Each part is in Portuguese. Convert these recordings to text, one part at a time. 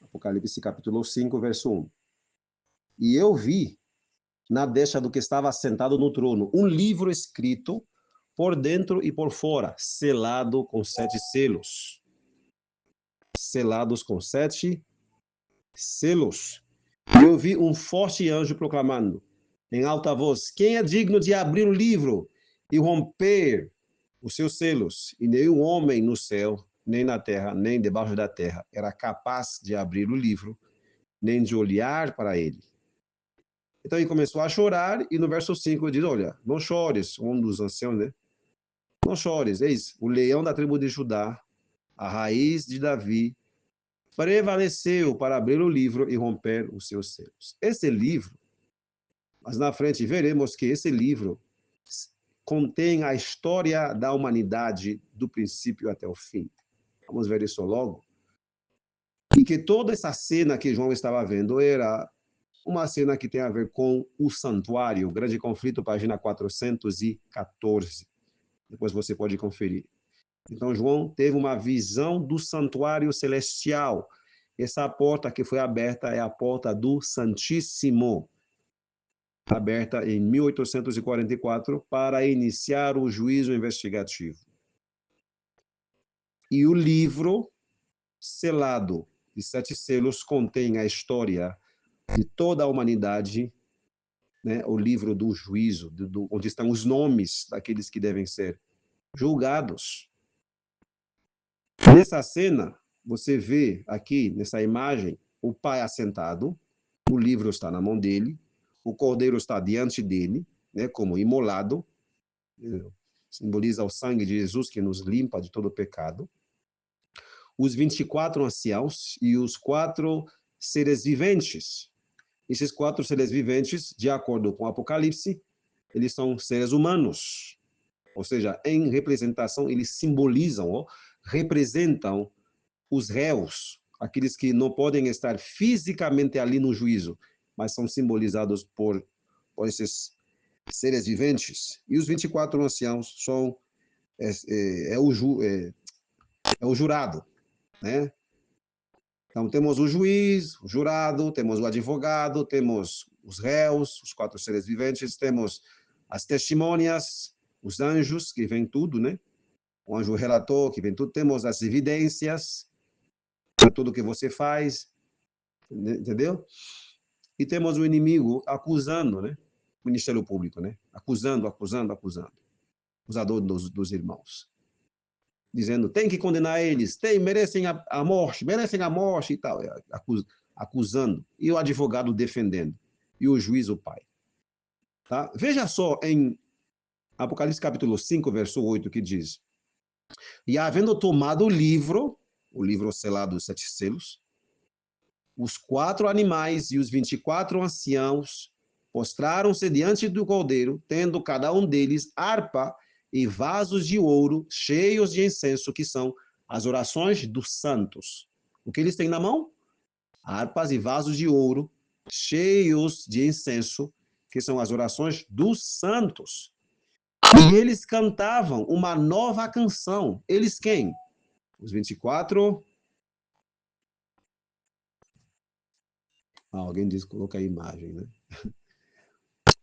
Apocalipse capítulo 5, verso 1. E eu vi, na destra do que estava sentado no trono, um livro escrito por dentro e por fora, selado com 7 selos. Selados com 7 selos. E eu vi um forte anjo proclamando, em alta voz, quem é digno de abrir o livro e romper os seus selos? E nenhum homem no céu, nem na terra, nem debaixo da terra, era capaz de abrir o livro, nem de olhar para ele. Então ele começou a chorar, e no verso 5 ele diz, olha, não chores, um dos anciãos, né? Não chores, eis, o leão da tribo de Judá, a raiz de Davi, prevaleceu para abrir o livro e romper os seus selos. Esse livro, mas na frente veremos que esse livro contém a história da humanidade do princípio até o fim. Vamos ver isso logo. E que toda essa cena que João estava vendo era uma cena que tem a ver com o santuário, Grande Conflito, página 414. Depois você pode conferir. Então, João teve uma visão do santuário celestial. Essa porta que foi aberta é a porta do Santíssimo, aberta em 1844 para iniciar o juízo investigativo. E o livro selado de 7 selos contém a história de toda a humanidade, né? O livro do juízo, onde estão os nomes daqueles que devem ser julgados. Nessa cena, você vê aqui, nessa imagem, o pai assentado, o livro está na mão dele, o cordeiro está diante dele, né, como imolado, simboliza o sangue de Jesus que nos limpa de todo o pecado. Os 24 anciãos e os 4 seres viventes. Esses 4 seres viventes, de acordo com o Apocalipse, eles são seres humanos. Ou seja, em representação, eles simbolizam, representam os réus, aqueles que não podem estar fisicamente ali no juízo, mas são simbolizados por esses seres viventes. E os 24 anciãos são o jurado, né? Então, temos o juiz, o jurado, temos o advogado, temos os réus, os 4 seres viventes, temos as testemunhas, os anjos, que vem tudo, né? O anjo relator, que vem tudo. Temos as evidências, tudo que você faz, entendeu? E temos o inimigo acusando, né? O Ministério Público, né? Acusando. Acusador dos irmãos. Dizendo, tem que condenar eles, merecem a morte e tal. Acusando. E o advogado defendendo. E o juiz, o pai. Tá? Veja só em Apocalipse capítulo 5, verso 8, que diz, e havendo tomado o livro selado dos 7 selos, os 4 animais e os 24 anciãos postraram-se diante do cordeiro, tendo cada um deles harpa e vasos de ouro cheios de incenso, que são as orações dos santos. O que eles têm na mão? Harpas e vasos de ouro cheios de incenso, que são as orações dos santos. E eles cantavam uma nova canção. Eles quem? Os 24. Alguém disse que coloca a imagem, né?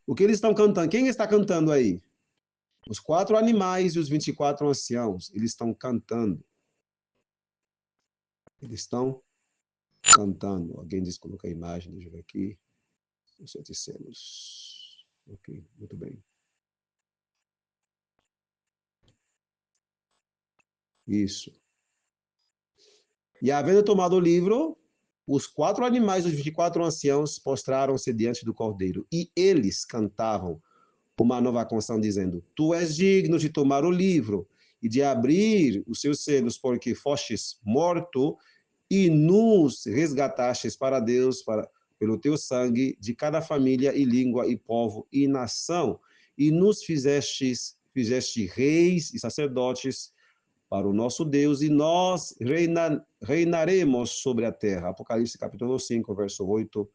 O que eles estão cantando? Quem está cantando aí? Os 4 animais e os 24 anciãos. Eles estão cantando. Eles estão cantando. Alguém disse que coloca a imagem, deixa eu ver aqui. Os 7 selos. Ok, muito bem. Isso. E havendo tomado o livro, os 4 animais e os 24 anciãos postraram-se diante do cordeiro. E eles cantavam uma nova canção, dizendo, tu és digno de tomar o livro e de abrir os seus selos, porque fostes morto e nos resgatastes para Deus, pelo teu sangue, de cada família e língua e povo e nação, e nos fizeste reis e sacerdotes para o nosso Deus, e nós reinaremos sobre a terra. Apocalipse capítulo 5, verso 8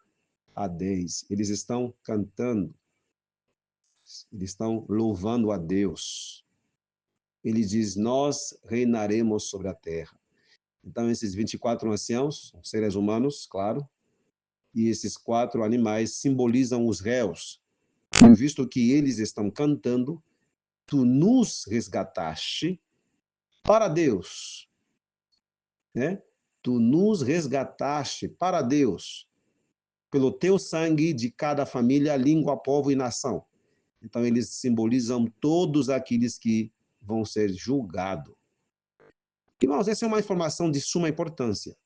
a 10. Eles estão cantando, eles estão louvando a Deus. Ele diz, nós reinaremos sobre a terra. Então, esses 24 anciãos, são seres humanos, claro, e esses 4 animais simbolizam os réus, visto que eles estão cantando, tu nos resgataste para Deus, né? Tu nos resgataste para Deus, pelo teu sangue de cada família, língua, povo e nação. Então, eles simbolizam todos aqueles que vão ser julgados. Irmãos, essa é uma informação de suma importância,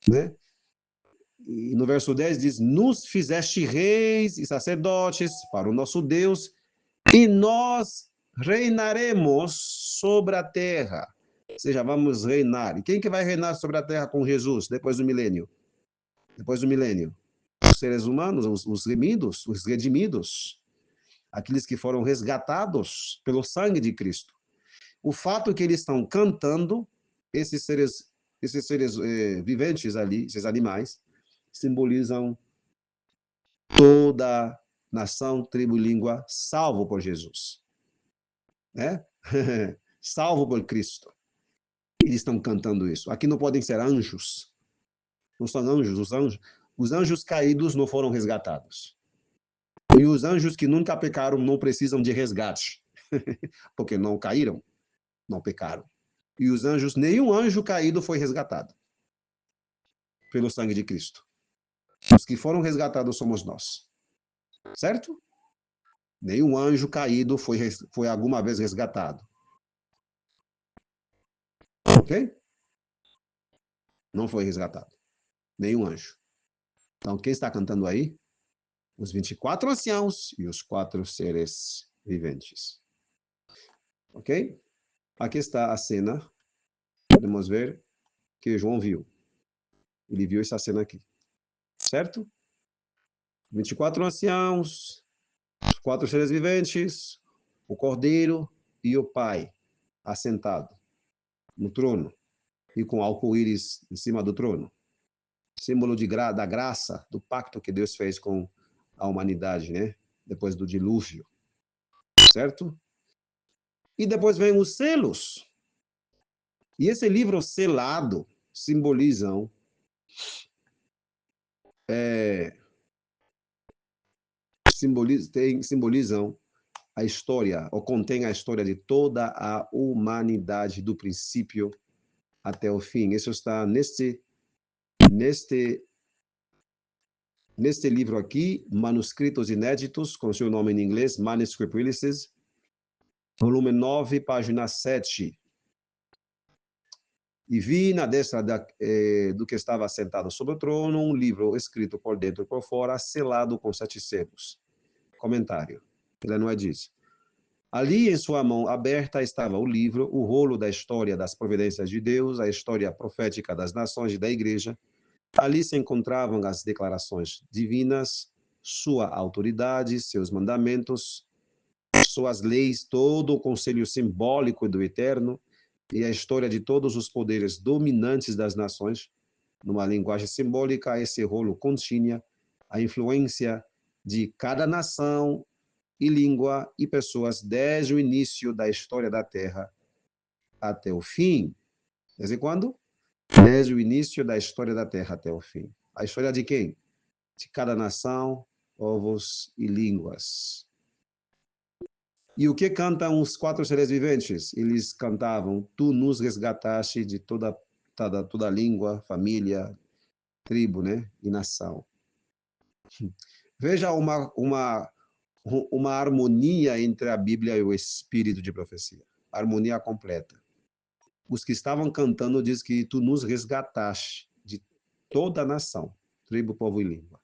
né? E no verso 10 diz, nos fizeste reis e sacerdotes para o nosso Deus, e nós reinaremos sobre a terra. Ou seja, vamos reinar. E quem que vai reinar sobre a terra com Jesus depois do milênio? Depois do milênio? Os seres humanos, os remidos, os redimidos, aqueles que foram resgatados pelo sangue de Cristo. O fato que eles estão cantando, esses seres viventes ali, esses animais, simbolizam toda nação, tribo e língua, salvo por Jesus, né? Salvo por Cristo. Eles estão cantando isso. Aqui não podem ser anjos. Não são anjos. Os anjos caídos não foram resgatados. E os anjos que nunca pecaram não precisam de resgate. Porque não caíram, não pecaram. E os anjos, nenhum anjo caído foi resgatado pelo sangue de Cristo. Os que foram resgatados somos nós. Certo? Nenhum anjo caído foi alguma vez resgatado. Ok? Não foi resgatado. Nenhum anjo. Então, quem está cantando aí? Os 24 anciãos e os 4 seres viventes. Ok? Aqui está a cena. Podemos ver que João viu. Ele viu essa cena aqui. Certo? 24 anciãos, os 4 seres viventes, o Cordeiro e o Pai, assentado no trono e com arco-íris em cima do trono. Símbolo da graça, do pacto que Deus fez com a humanidade, né? Depois do dilúvio. Certo? E depois vem os selos. E esse livro selado simbolizam simbolizam a história, ou contém a história de toda a humanidade, do princípio até o fim. Isso está neste livro aqui, Manuscritos Inéditos, com seu nome em inglês, Manuscript Releases, volume 9, página 7. E vi na destra do que estava sentado sobre o trono um livro escrito por dentro e por fora, selado com 7 selos. Comentário. Ele não diz. Ali em sua mão aberta estava o livro, o rolo da história das providências de Deus, a história profética das nações e da igreja. Ali se encontravam as declarações divinas, sua autoridade, seus mandamentos, suas leis, todo o conselho simbólico do eterno e a história de todos os poderes dominantes das nações. Numa linguagem simbólica, esse rolo continha a influência de cada nação e língua e pessoas desde o início da história da Terra até o fim. Desde quando? Desde o início da história da Terra até o fim. A história de quem? De cada nação, povos e línguas. E o que cantam os 4 seres viventes? Eles cantavam, tu nos resgataste de toda língua, família, tribo, né? E nação. Veja uma harmonia entre a Bíblia e o espírito de profecia. Harmonia completa. Os que estavam cantando diz que tu nos resgataste de toda a nação, tribo, povo e língua.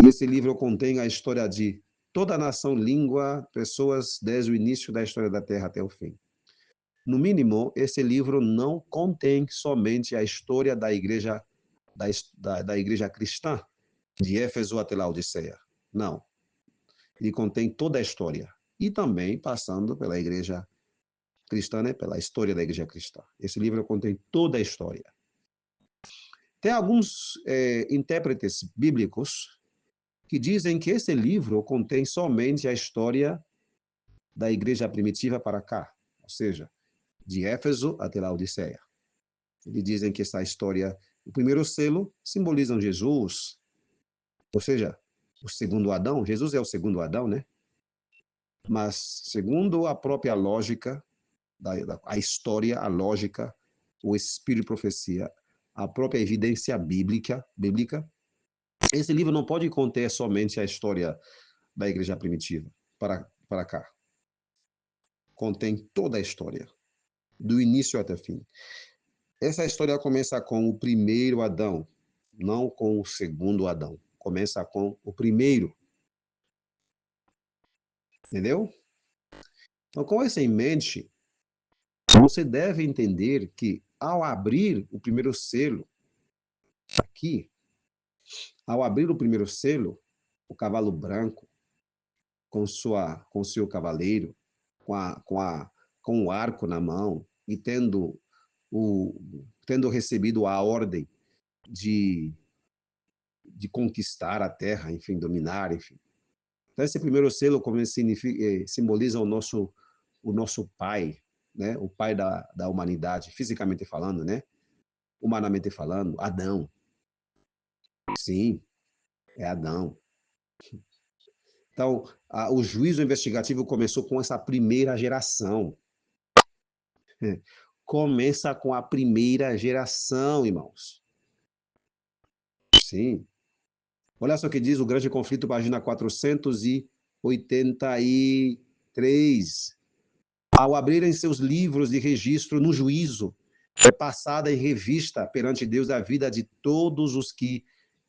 E esse livro contém a história de toda a nação, língua, pessoas, desde o início da história da Terra até o fim. No mínimo, esse livro não contém somente a história da igreja, da igreja cristã, de Éfeso até Laodiceia. Não. Ele contém toda a história. E também passando pela igreja cristã, né? Pela história da igreja cristã. Esse livro contém toda a história. Tem alguns intérpretes bíblicos que dizem que esse livro contém somente a história da igreja primitiva para cá, ou seja, de Éfeso até Laodiceia. Eles dizem que essa história, o primeiro selo, simboliza Jesus, ou seja, o segundo Adão. Jesus é o segundo Adão, né? Mas, segundo a própria lógica, a história, a lógica, o espírito de profecia, a própria evidência bíblica, esse livro não pode conter somente a história da igreja primitiva para cá. Contém toda a história, do início até o fim. Essa história começa com o primeiro Adão, não com o segundo Adão. Começa com o primeiro. Entendeu? Então, com isso em mente, você deve entender que ao abrir o primeiro selo, aqui, ao abrir o primeiro selo, o cavalo branco, com seu cavaleiro, com o arco na mão e tendo recebido a ordem de conquistar a terra, enfim, dominar, enfim. Então, esse primeiro selo como simboliza o nosso pai, né? O pai da humanidade, fisicamente falando, né? Humanamente falando, Adão. Sim, é Adão. Então, o juízo investigativo começou com essa primeira geração. Começa com a primeira geração, irmãos. Sim. Olha só o que diz o Grande Conflito, página 483. Ao abrirem seus livros de registro no juízo, é passada em revista perante Deus a vida de todos os que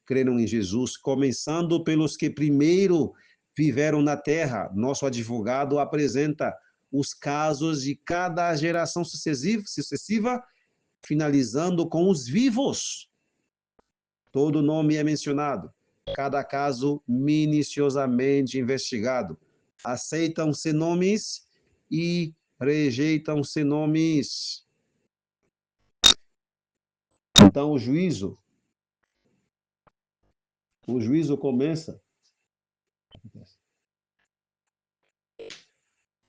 creram em Jesus, começando pelos que primeiro viveram na terra. Nosso advogado apresenta os casos de cada geração sucessiva, finalizando com os vivos. Todo nome é mencionado, cada caso minuciosamente investigado. Aceitam-se nomes e rejeitam-se nomes. Então, o juízo começa.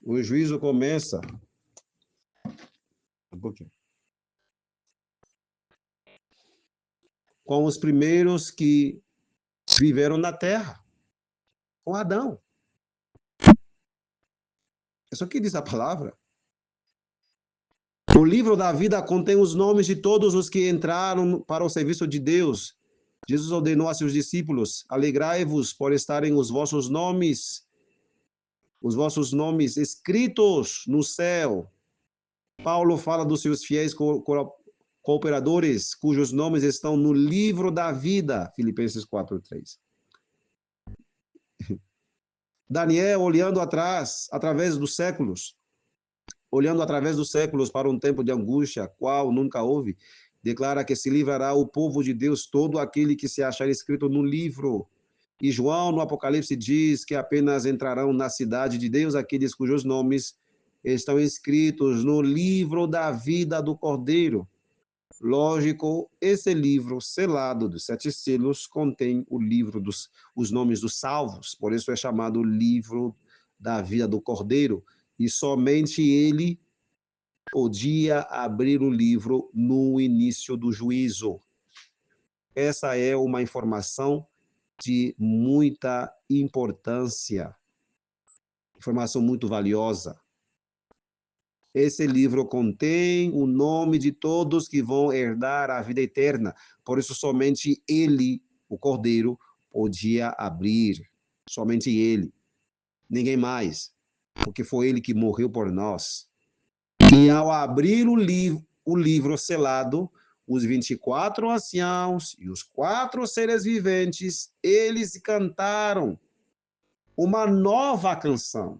O juízo começa. Um pouquinho. Com os primeiros que viveram na terra, com Adão. Isso aqui diz a palavra. O livro da vida contém os nomes de todos os que entraram para o serviço de Deus. Jesus ordenou a seus discípulos: alegrai-vos por estarem os vossos nomes escritos no céu. Paulo fala dos seus fiéis cooperadores, cujos nomes estão no livro da vida. Filipenses 4:3. Daniel, olhando através dos séculos para um tempo de angústia, qual nunca houve, declara que se livrará o povo de Deus, todo aquele que se achar escrito no livro. E João, no Apocalipse, diz que apenas entrarão na cidade de Deus aqueles cujos nomes estão escritos no livro da vida do Cordeiro. Lógico, esse livro selado dos 7 selos contém os nomes dos salvos, por isso é chamado livro da vida do Cordeiro, e somente ele podia abrir o livro no início do juízo. Essa é uma informação de muita importância, informação muito valiosa. Esse livro contém o nome de todos que vão herdar a vida eterna. Por isso, somente ele, o Cordeiro, podia abrir. Somente ele. Ninguém mais. Porque foi ele que morreu por nós. E ao abrir o livro selado, os 24 anciãos e os 4 seres viventes, eles cantaram uma nova canção.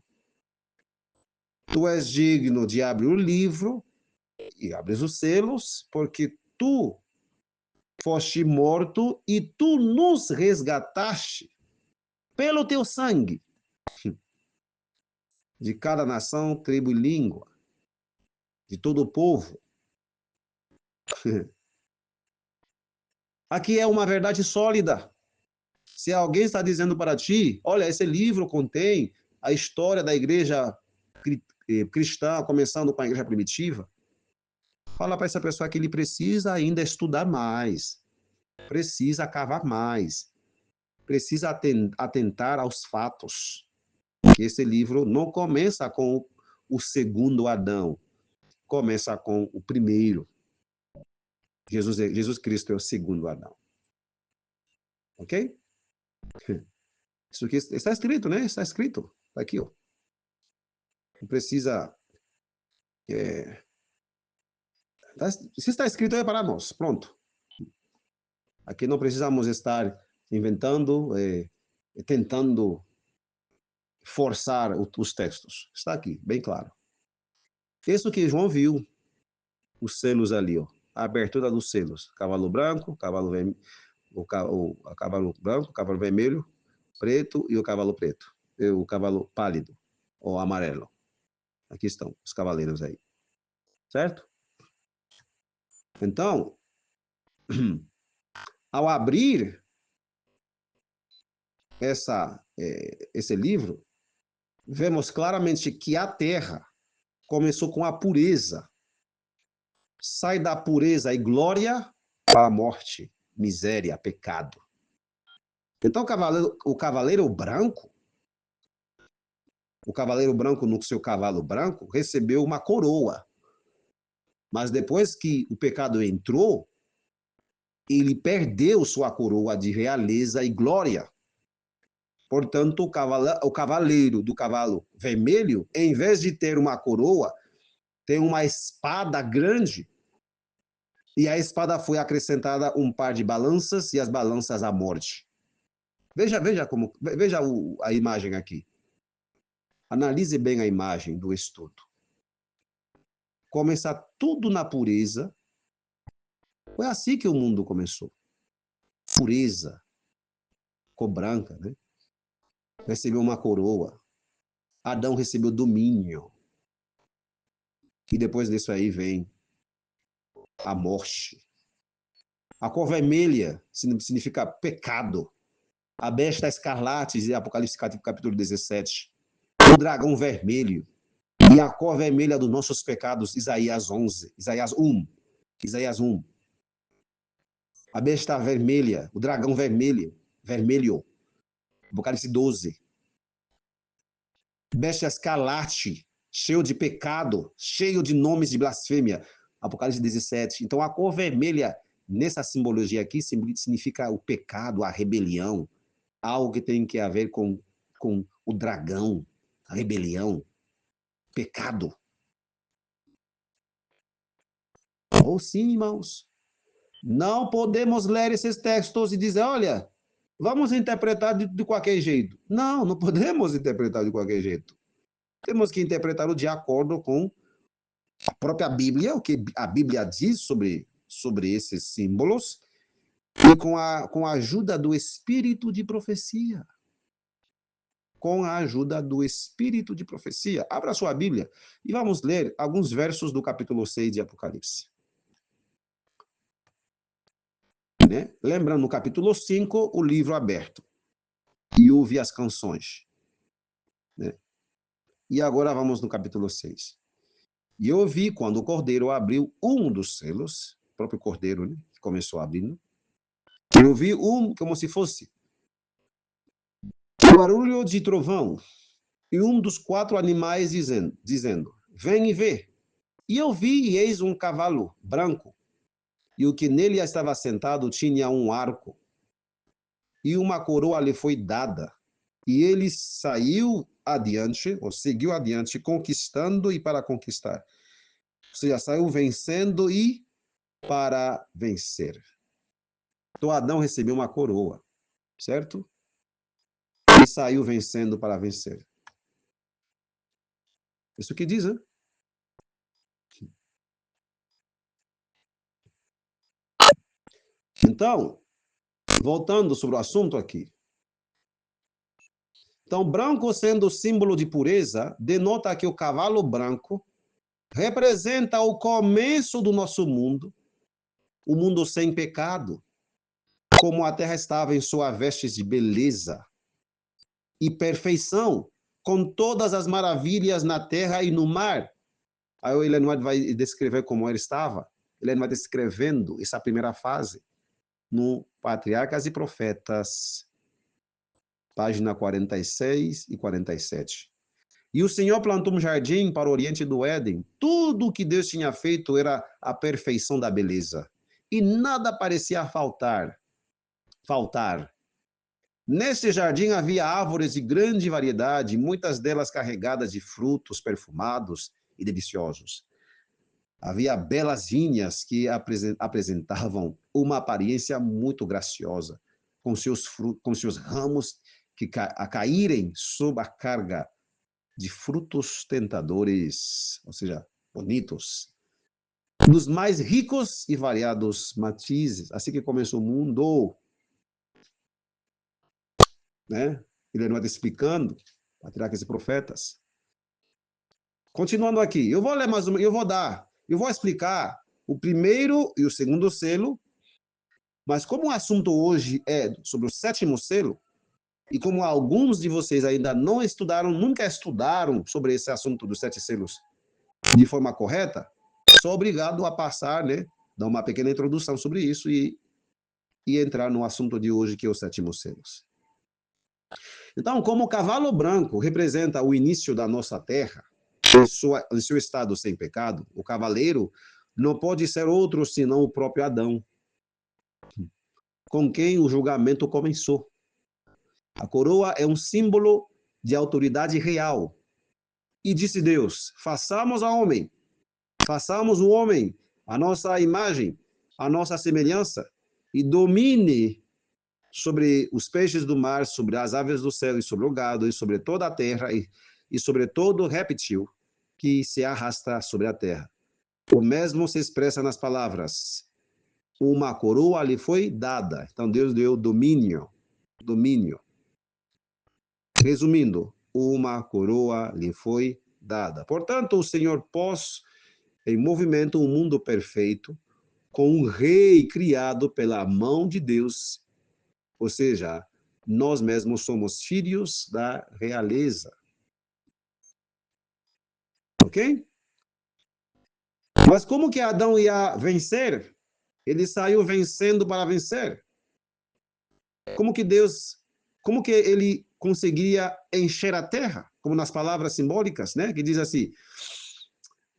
Tu és digno de abrir o livro e abres os selos, porque tu foste morto e tu nos resgataste pelo teu sangue de cada nação, tribo e língua, de todo o povo. Aqui é uma verdade sólida. Se alguém está dizendo para ti, olha, esse livro contém a história da igreja cristã, começando com a igreja primitiva, Fala para essa pessoa que ele precisa ainda estudar mais, precisa cavar mais, precisa atentar aos fatos. Que esse livro não começa com o segundo Adão, começa com o primeiro. Jesus Cristo é o segundo Adão. Ok? Isso aqui está escrito, né? Está escrito. Está aqui, ó. Não precisa. Se está escrito, é para nós. Pronto. Aqui não precisamos estar inventando, tentando forçar os textos. Está aqui, bem claro. Isso que João viu, os selos ali, ó. A abertura dos selos. Cavalo branco, cavalo vermelho, o cavalo branco, cavalo vermelho, preto e o cavalo preto. E o cavalo pálido, ou amarelo. Aqui estão os cavaleiros aí. Certo? Então, ao abrir esse livro, vemos claramente que a terra começou com a pureza. Sai da pureza e glória para a morte, miséria, pecado. Então, o cavaleiro branco no seu cavalo branco, recebeu uma coroa. Mas depois que o pecado entrou, ele perdeu sua coroa de realeza e glória. Portanto, o cavaleiro do cavalo vermelho, em vez de ter uma coroa, tem uma espada grande. E a espada foi acrescentada um par de balanças, e as balanças à morte. Veja a imagem aqui. Analise bem a imagem do estudo. Começar tudo na pureza. Foi assim que o mundo começou. Pureza. Cor branca, né? Recebeu uma coroa. Adão recebeu domínio. E depois disso aí vem a morte. A cor vermelha significa pecado. A besta escarlate, de Apocalipse capítulo 17. O dragão vermelho. E a cor vermelha dos nossos pecados, Isaías 11. Isaías 1. Isaías 1. A besta vermelha, o dragão vermelho. Apocalipse 12. Besta escarlate, cheio de pecado, cheio de nomes de blasfêmia. Apocalipse 17. Então, a cor vermelha, nessa simbologia aqui, significa o pecado, a rebelião. Algo que tem que ver com o dragão, a rebelião, pecado. Oh, sim, irmãos. Não podemos ler esses textos e dizer, olha, vamos interpretar de qualquer jeito. Não, não podemos interpretar de qualquer jeito. Temos que interpretá-lo de acordo com a própria Bíblia, o que a Bíblia diz sobre esses símbolos, e com a ajuda do Espírito de profecia. Com a ajuda do Espírito de profecia. Abra sua Bíblia e vamos ler alguns versos do capítulo 6 de Apocalipse. Né? Lembrando, no capítulo 5, o livro aberto. E ouve as canções. Né? E agora vamos no capítulo 6. E eu vi quando o cordeiro abriu um dos selos, o próprio cordeiro, né, que começou abrindo. Eu vi como se fosse um barulho de trovão, e um dos 4 animais dizendo, vem e vê. E eu vi, e eis um cavalo branco, e o que nele estava sentado tinha um arco, e uma coroa lhe foi dada, e ele saiu adiante, ou seguiu adiante, conquistando e para conquistar. Ou seja, saiu vencendo e para vencer. Então Adão recebeu uma coroa, certo? E saiu vencendo para vencer. Isso que diz, né? Então, voltando sobre o assunto aqui. Então, branco sendo símbolo de pureza, denota que o cavalo branco representa o começo do nosso mundo, o mundo sem pecado, como a terra estava em sua vestes de beleza e perfeição, com todas as maravilhas na terra e no mar, Aí o Ellen White vai descrever como ele estava. Ellen White descrevendo essa primeira fase no Patriarcas e Profetas, página 46 e 47. E o Senhor plantou um jardim para o oriente do Éden. Tudo o que Deus tinha feito era a perfeição da beleza. E nada parecia faltar. Nesse jardim havia árvores de grande variedade, muitas delas carregadas de frutos perfumados e deliciosos. Havia belas vinhas que apresentavam uma aparência muito graciosa, com seus ramos a caírem sob a carga de frutos tentadores, ou seja, bonitos, dos mais ricos e variados matizes. Assim que começou o mundo, né? Ele não está explicando, Patriarcas e Profetas. Continuando aqui, eu vou ler mais uma, eu vou explicar o primeiro e o segundo selo, mas como o assunto hoje é sobre o sétimo selo, e como alguns de vocês ainda não estudaram, nunca estudaram sobre esse assunto dos 7 selos de forma correta, sou obrigado a passar, né, dar uma pequena introdução sobre isso e entrar no assunto de hoje, que é os 7 selos. Então, como o cavalo branco representa o início da nossa terra, em seu estado sem pecado, o cavaleiro não pode ser outro senão o próprio Adão, com quem o julgamento começou. A coroa é um símbolo de autoridade real. E disse Deus: façamos o homem, a nossa imagem, a nossa semelhança, e domine sobre os peixes do mar, sobre as aves do céu, e sobre o gado, e sobre toda a terra, e sobre todo réptil que se arrasta sobre a terra. O mesmo se expressa nas palavras: uma coroa lhe foi dada. Então Deus deu domínio. Resumindo, uma coroa lhe foi dada. Portanto, o Senhor pôs em movimento um mundo perfeito, com um rei criado pela mão de Deus, ou seja, nós mesmos somos filhos da realeza. Ok? Mas como que Adão ia vencer? Ele saiu vencendo para vencer. Como que ele conseguia encher a terra? Como nas palavras simbólicas, né? Que diz assim: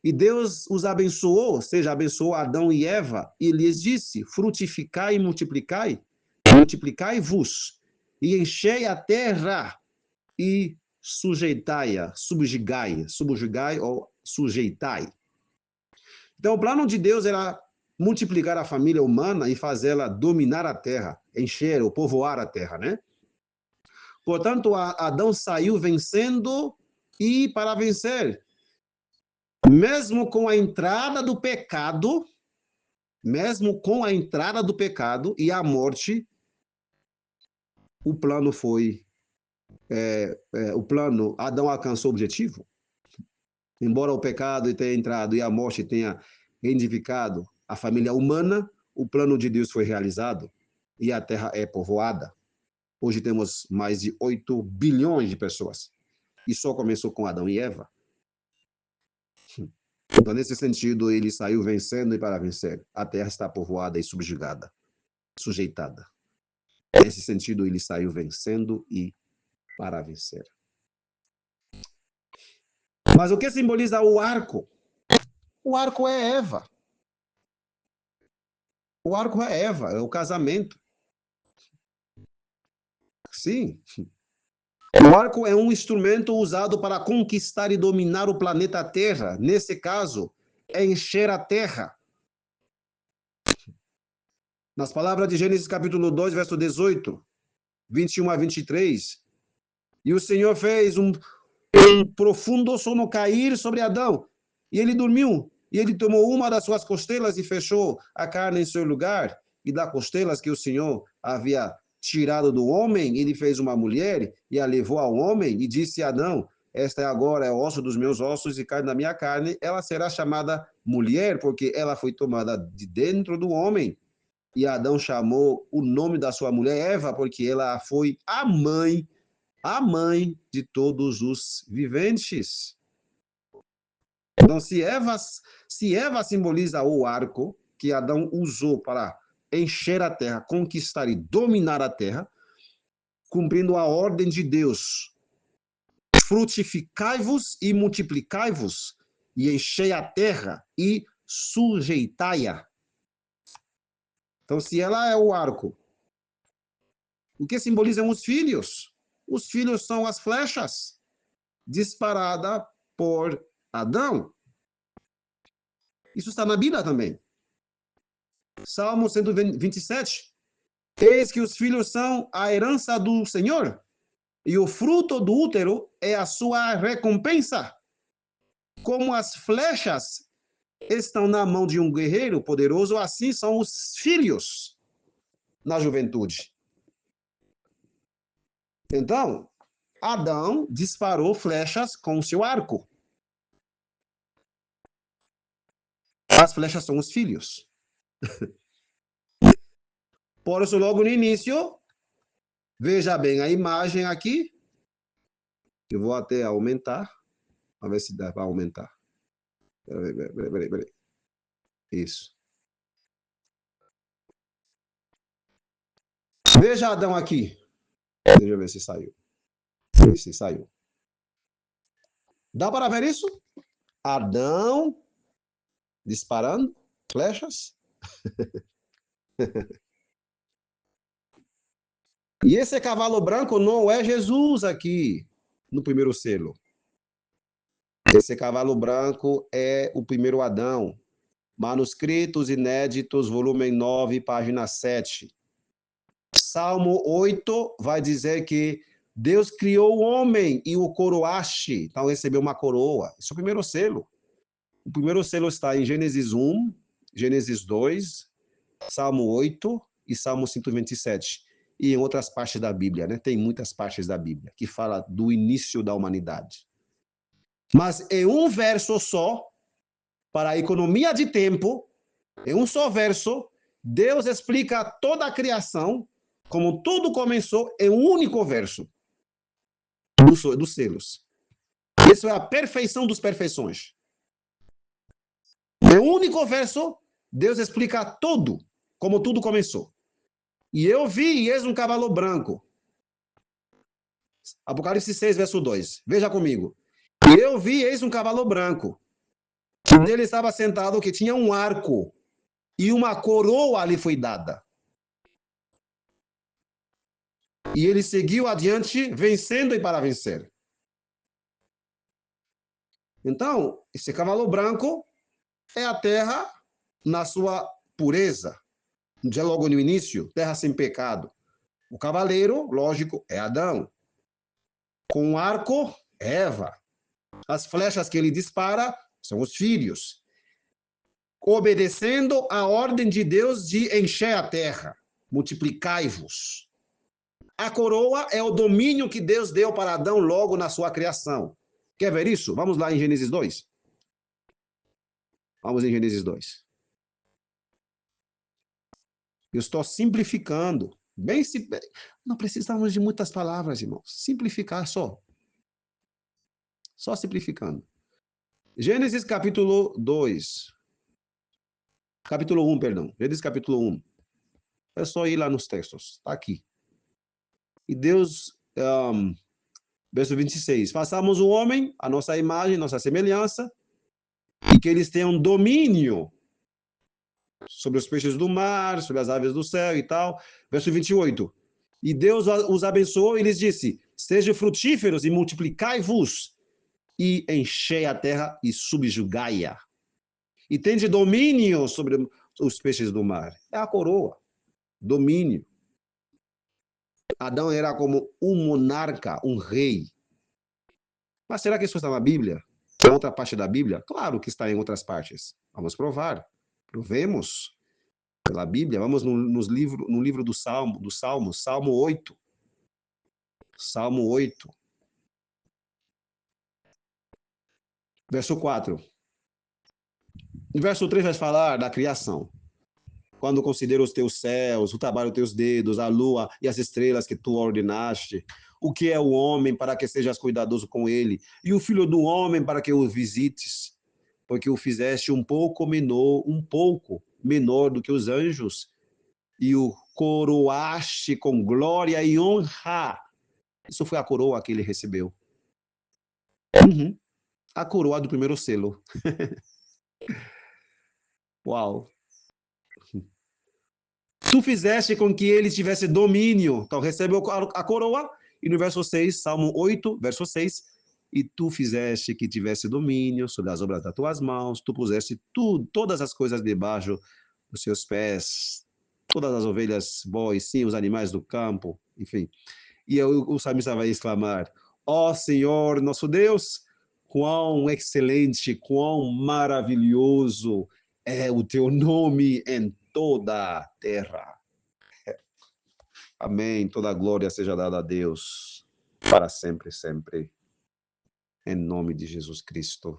e Deus os abençoou, ou seja, abençoou Adão e Eva, e lhes disse: frutificai e multiplicai-vos, e enchei a terra, e sujeitai-a, subjugai ou sujeitai. Então, o plano de Deus era multiplicar a família humana e fazê-la dominar a terra, encher ou povoar a terra, né? Portanto, Adão saiu vencendo e para vencer. Mesmo com a entrada do pecado, e a morte, o plano Adão alcançou o objetivo. Embora o pecado tenha entrado e a morte tenha reivindigado a família humana, o plano de Deus foi realizado e a terra é povoada. Hoje temos mais de 8 bilhões de pessoas. E só começou com Adão e Eva. Então, nesse sentido, ele saiu vencendo e para vencer. A terra está povoada e subjugada, sujeitada. Nesse sentido, ele saiu vencendo e para vencer. Mas o que simboliza o arco? O arco é Eva. O arco é Eva, é o casamento. Sim. O arco é um instrumento usado para conquistar e dominar o planeta Terra. Nesse caso, é encher a terra. Nas palavras de Gênesis capítulo 2, verso 18, 21 a 23, e o Senhor fez um profundo sono cair sobre Adão, e ele dormiu, e ele tomou uma das suas costelas e fechou a carne em seu lugar, e das costelas que o Senhor havia tirado do homem, ele fez uma mulher, e a levou ao homem, e disse a Adão: esta agora é o osso dos meus ossos e carne da minha carne, ela será chamada mulher, porque ela foi tomada de dentro do homem. E Adão chamou o nome da sua mulher Eva, porque ela foi a mãe de todos os viventes. Então, se Eva simboliza o arco que Adão usou para encher a terra, conquistar e dominar a terra, cumprindo a ordem de Deus, frutificai-vos e multiplicai-vos, e enchei a terra e sujeitai-a. Então, se ela é o arco, o que simbolizam os filhos? Os filhos são as flechas disparadas por Adão. Isso está na Bíblia também. Salmo 127. Eis que os filhos são a herança do Senhor, e o fruto do útero é a sua recompensa. Como as flechas estão na mão de um guerreiro poderoso, assim são os filhos na juventude. Então, Adão disparou flechas com seu arco. As flechas são os filhos. Por isso, logo no início, veja bem a imagem aqui. Eu vou até aumentar. Vamos ver se dá para aumentar. Peraí. Isso. Veja Adão aqui. Deixa eu ver se saiu. Se saiu. Dá para ver isso? Adão disparando flechas. E esse cavalo branco não é Jesus aqui, no primeiro selo. Esse cavalo branco é o primeiro Adão. Manuscritos Inéditos, volume 9, página 7. Salmo 8 vai dizer que Deus criou o homem e o coroaste. Então recebeu uma coroa. Esse é o primeiro selo. O primeiro selo está em Gênesis 1, Gênesis 2, Salmo 8 e Salmo 127. E em outras partes da Bíblia, né? Tem muitas partes da Bíblia que fala do início da humanidade. Mas em um verso só, para a economia de tempo, em um só verso, Deus explica toda a criação, como tudo começou em um único verso dos selos. Isso é a perfeição dos perfeições. Em um único verso, Deus explica tudo, como tudo começou. E eu vi, e eis um cavalo branco. Apocalipse 6, verso 2. Veja comigo. E eu vi, eis um cavalo branco. E nele estava sentado que tinha um arco. E uma coroa lhe foi dada. E ele seguiu adiante, vencendo e para vencer. Então, esse cavalo branco é a terra na sua pureza. Já logo no início, terra sem pecado. O cavaleiro, lógico, é Adão. Com o arco, Eva. As flechas que ele dispara são os filhos. Obedecendo a ordem de Deus de encher a terra. Multiplicai-vos. A coroa é o domínio que Deus deu para Adão logo na sua criação. Quer ver isso? Vamos lá em Gênesis 2. Vamos em Gênesis 2. Eu estou simplificando. Não precisamos de muitas palavras, irmãos. Simplificar só. Só simplificando. Gênesis capítulo 2. Capítulo 1, perdão. Gênesis capítulo 1. É só ir lá nos textos. Está aqui. E Deus, verso 26. Façamos o homem, a nossa imagem, nossa semelhança, e que eles tenham domínio sobre os peixes do mar, sobre as aves do céu e tal. Verso 28. E Deus os abençoou e lhes disse: sejam frutíferos e multiplicai-vos, e enchei a terra e subjugai-a. E tende domínio sobre os peixes do mar. É a coroa. Domínio. Adão era como um monarca, um rei. Mas será que isso está na Bíblia? Em outra parte da Bíblia? Claro que está em outras partes. Vamos provar. Provemos pela Bíblia. Vamos no livro do Salmo, Salmo 8. Salmo 8. Verso 4. O verso 3 vai falar da criação. Quando considero os teus céus, o trabalho dos teus dedos, a lua e as estrelas que tu ordenaste, o que é o homem para que sejas cuidadoso com ele, e o filho do homem para que o visites. porque o fizeste um pouco menor do que os anjos, e o coroaste com glória e honra. Isso foi a coroa que ele recebeu. Uhum. A coroa do primeiro selo. Uau! Tu fizeste com que ele tivesse domínio. Então, recebeu a coroa. E no verso 6, Salmo 8, verso 6, e tu fizeste que tivesse domínio sobre as obras das tuas mãos, tu puseste todas as coisas debaixo dos seus pés, todas as ovelhas, bois, sim, os animais do campo, enfim. E o salmista vai exclamar, ó Senhor, nosso Deus, quão excelente, quão maravilhoso é o teu nome em toda a terra. Amém. Toda a glória seja dada a Deus para sempre, sempre. Em nome de Jesus Cristo.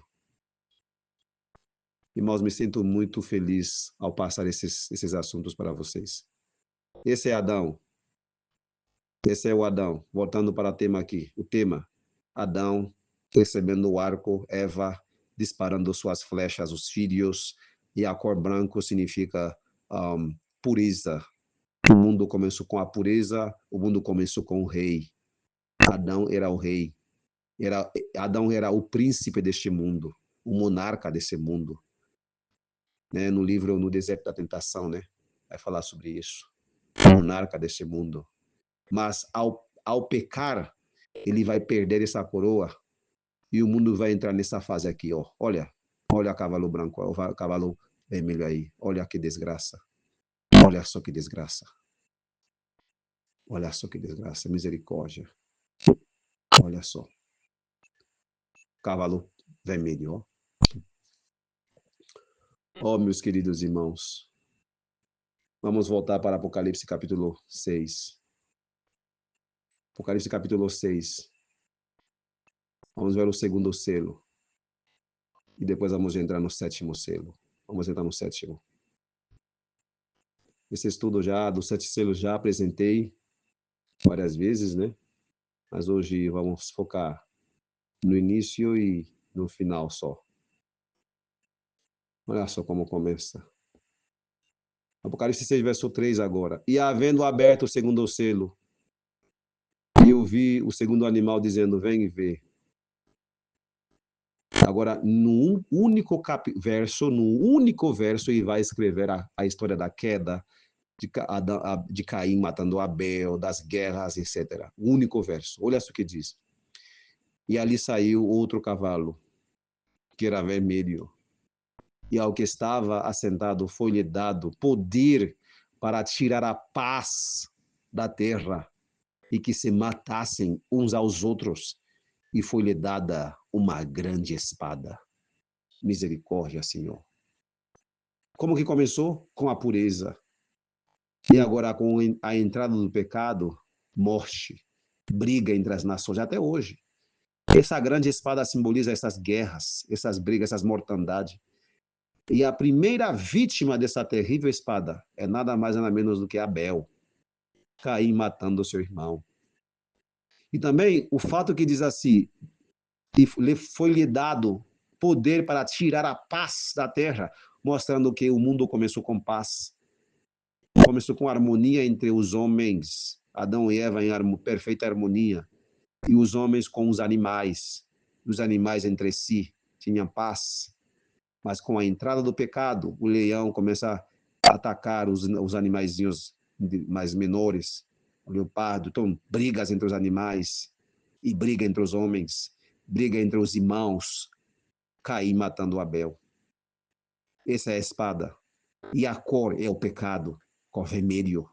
Irmãos, me sinto muito feliz ao passar esses assuntos para vocês. Esse é Adão. Esse é o Adão. Voltando para o tema aqui. O tema, Adão recebendo o arco, Eva disparando suas flechas, os filhos, e a cor branco significa pureza. O mundo começou com a pureza, o mundo começou com o rei. Adão era o rei. Adão era o príncipe deste mundo, o monarca desse mundo. Né? No livro No Deserto da Tentação, né? Vai falar sobre isso. O monarca desse mundo. Mas ao pecar, ele vai perder essa coroa e o mundo vai entrar nessa fase aqui, ó. Olha o cavalo branco, o cavalo vermelho aí. Olha que desgraça. Olha só que desgraça. Olha só que desgraça, misericórdia. Olha só. Cavalo vermelho, ó. Oh, meus queridos irmãos. Vamos voltar para Apocalipse capítulo 6. Apocalipse capítulo 6. Vamos ver o segundo selo. E depois vamos entrar no sétimo selo. Vamos entrar no sétimo. Esse estudo já dos 7 selos já apresentei várias vezes, né? Mas hoje vamos focar no início e no final só. Olha só como começa. Apocalipse 6, verso 3 agora. E havendo aberto o segundo selo, eu vi o segundo animal dizendo, vem e vê. Agora, no único verso, ele vai escrever a história da queda, de Caim matando Abel, das guerras, etc. O único verso. Olha só o que diz. E ali saiu outro cavalo, que era vermelho. E ao que estava assentado foi-lhe dado poder para tirar a paz da terra e que se matassem uns aos outros. E foi-lhe dada uma grande espada. Misericórdia, Senhor. Como que começou? Com a pureza. E agora, com a entrada do pecado, morte, briga entre as nações, até hoje. Essa grande espada simboliza essas guerras, essas brigas, essas mortandades. E a primeira vítima dessa terrível espada é nada mais nada menos do que Abel, Caim matando seu irmão. E também o fato que diz assim, foi-lhe dado poder para tirar a paz da terra, mostrando que o mundo começou com paz. Começou com harmonia entre os homens, Adão e Eva em perfeita harmonia, e os homens com os animais entre si tinham paz. Mas com a entrada do pecado, o leão começa a atacar os animaizinhos mais menores, o leopardo, então brigas entre os animais, e briga entre os homens, briga entre os irmãos, Caim matando Abel. Essa é a espada. E a cor é o pecado, cor vermelho,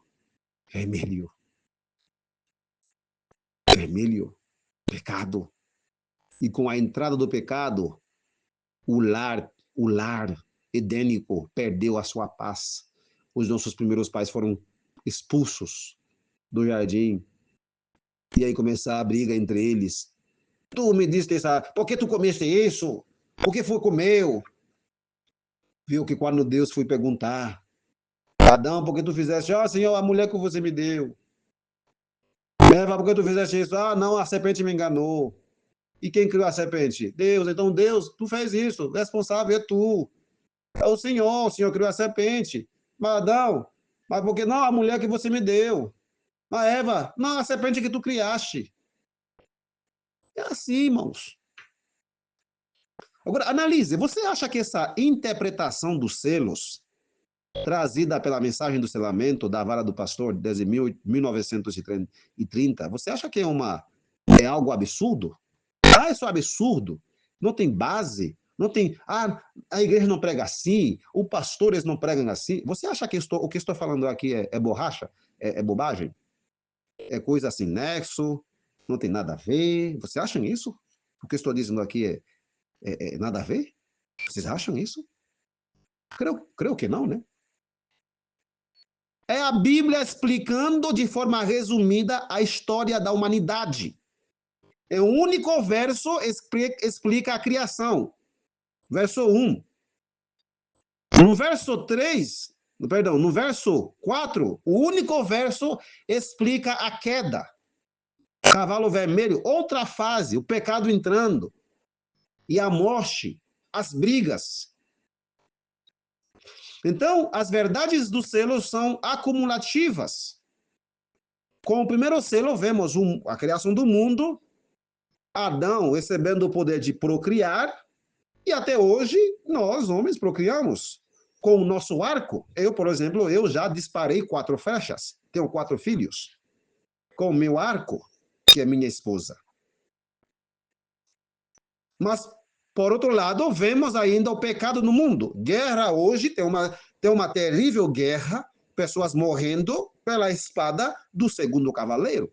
vermelho, vermelho, pecado. E com a entrada do pecado, o lar edênico perdeu a sua paz. Os nossos primeiros pais foram expulsos do jardim. E aí começa a briga entre eles. Tu me diste essa... Por que tu comeste isso? Por que foi comeu? Viu que quando Deus foi perguntar, Adão, por que tu fizeste? Ah, Senhor, a mulher que você me deu. Eva, por que tu fizeste isso? Ah, não, a serpente me enganou. E quem criou a serpente? Deus. Então, Deus, tu fez isso. O responsável é tu. É o Senhor criou a serpente. Mas Adão, mas porque não a mulher que você me deu? Mas Eva, não a serpente que tu criaste. É assim, irmãos. Agora, analise. Você acha que essa interpretação dos selos, trazida pela mensagem do selamento da vara do pastor desde 1930, você acha que é algo absurdo? Ah, isso é absurdo. Não tem base. Não tem. Ah, a igreja não prega assim, os pastores não pregam assim. Você acha que o que estou falando aqui é borracha? É bobagem? É coisa sem nexo? Não tem nada a ver? Vocês acham isso? O que estou dizendo aqui é nada a ver? Vocês acham isso? Creio que não, né? É a Bíblia explicando de forma resumida a história da humanidade. É o único verso que explica a criação. Verso 1. No verso 3, perdão, no verso 4, o único verso explica a queda. Cavalo vermelho, outra fase, o pecado entrando. E a morte, as brigas. Então, as verdades do selo são acumulativas. Com o primeiro selo, vemos a criação do mundo, Adão recebendo o poder de procriar, e até hoje, nós, homens, procriamos com o nosso arco. Eu, por exemplo, eu já disparei 4 flechas, tenho 4 filhos, com o meu arco, que é minha esposa. Mas, por outro lado, vemos ainda o pecado no mundo. Guerra hoje, tem uma terrível guerra, pessoas morrendo pela espada do segundo cavaleiro.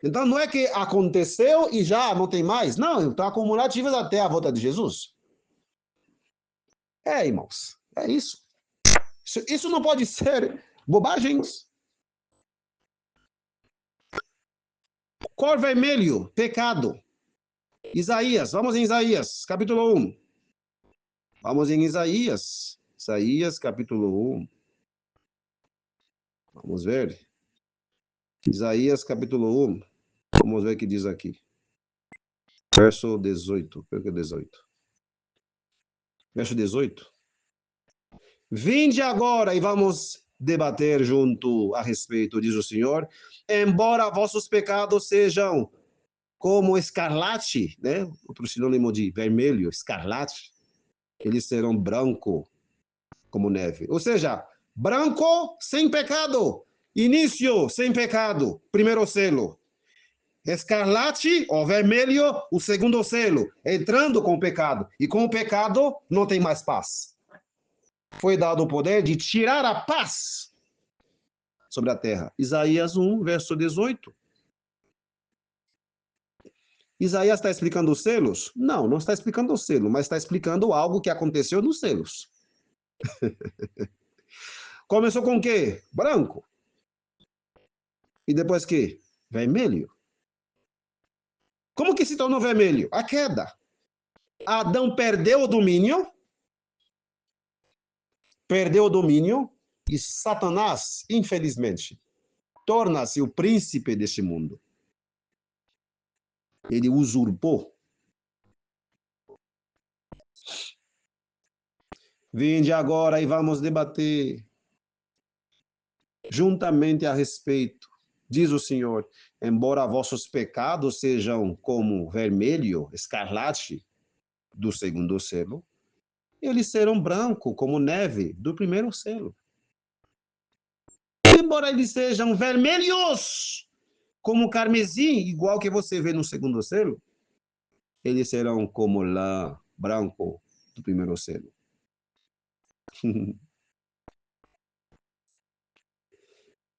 Então, não é que aconteceu e já não tem mais. Não, estão acumulativas até a volta de Jesus. Irmãos, é isso. Isso não pode ser bobagens. Cor vermelho, pecado. Isaías, vamos em Isaías, capítulo 1. Vamos em Isaías. Isaías, capítulo 1. Vamos ver. Isaías, capítulo 1. Vamos ver o que diz aqui. Verso 18. Por que 18? Verso 18. Vinde agora e vamos debater junto a respeito, diz o Senhor. Embora vossos pecados sejam como escarlate, né? Outro sinônimo de vermelho, escarlate, eles serão branco como neve. Ou seja, branco sem pecado. Início sem pecado, primeiro selo. Escarlate, ou vermelho, o segundo selo, entrando com o pecado. E com o pecado não tem mais paz. Foi dado o poder de tirar a paz sobre a terra. Isaías 1, verso 18. Isaías está explicando os selos? Não, não está explicando o selo, mas está explicando algo que aconteceu nos selos. Começou com o quê? Branco. E depois que? Vermelho. Como que se tornou vermelho? A queda. Adão perdeu o domínio, e Satanás, infelizmente, torna-se o príncipe deste mundo. Ele usurpou. Vinde agora e vamos debater juntamente a respeito. Diz o Senhor, embora vossos pecados sejam como vermelho, escarlate, do segundo selo, eles serão branco como neve do primeiro selo. Embora eles sejam vermelhos como carmesim, igual que você vê no segundo selo, eles serão como lã branco do primeiro selo.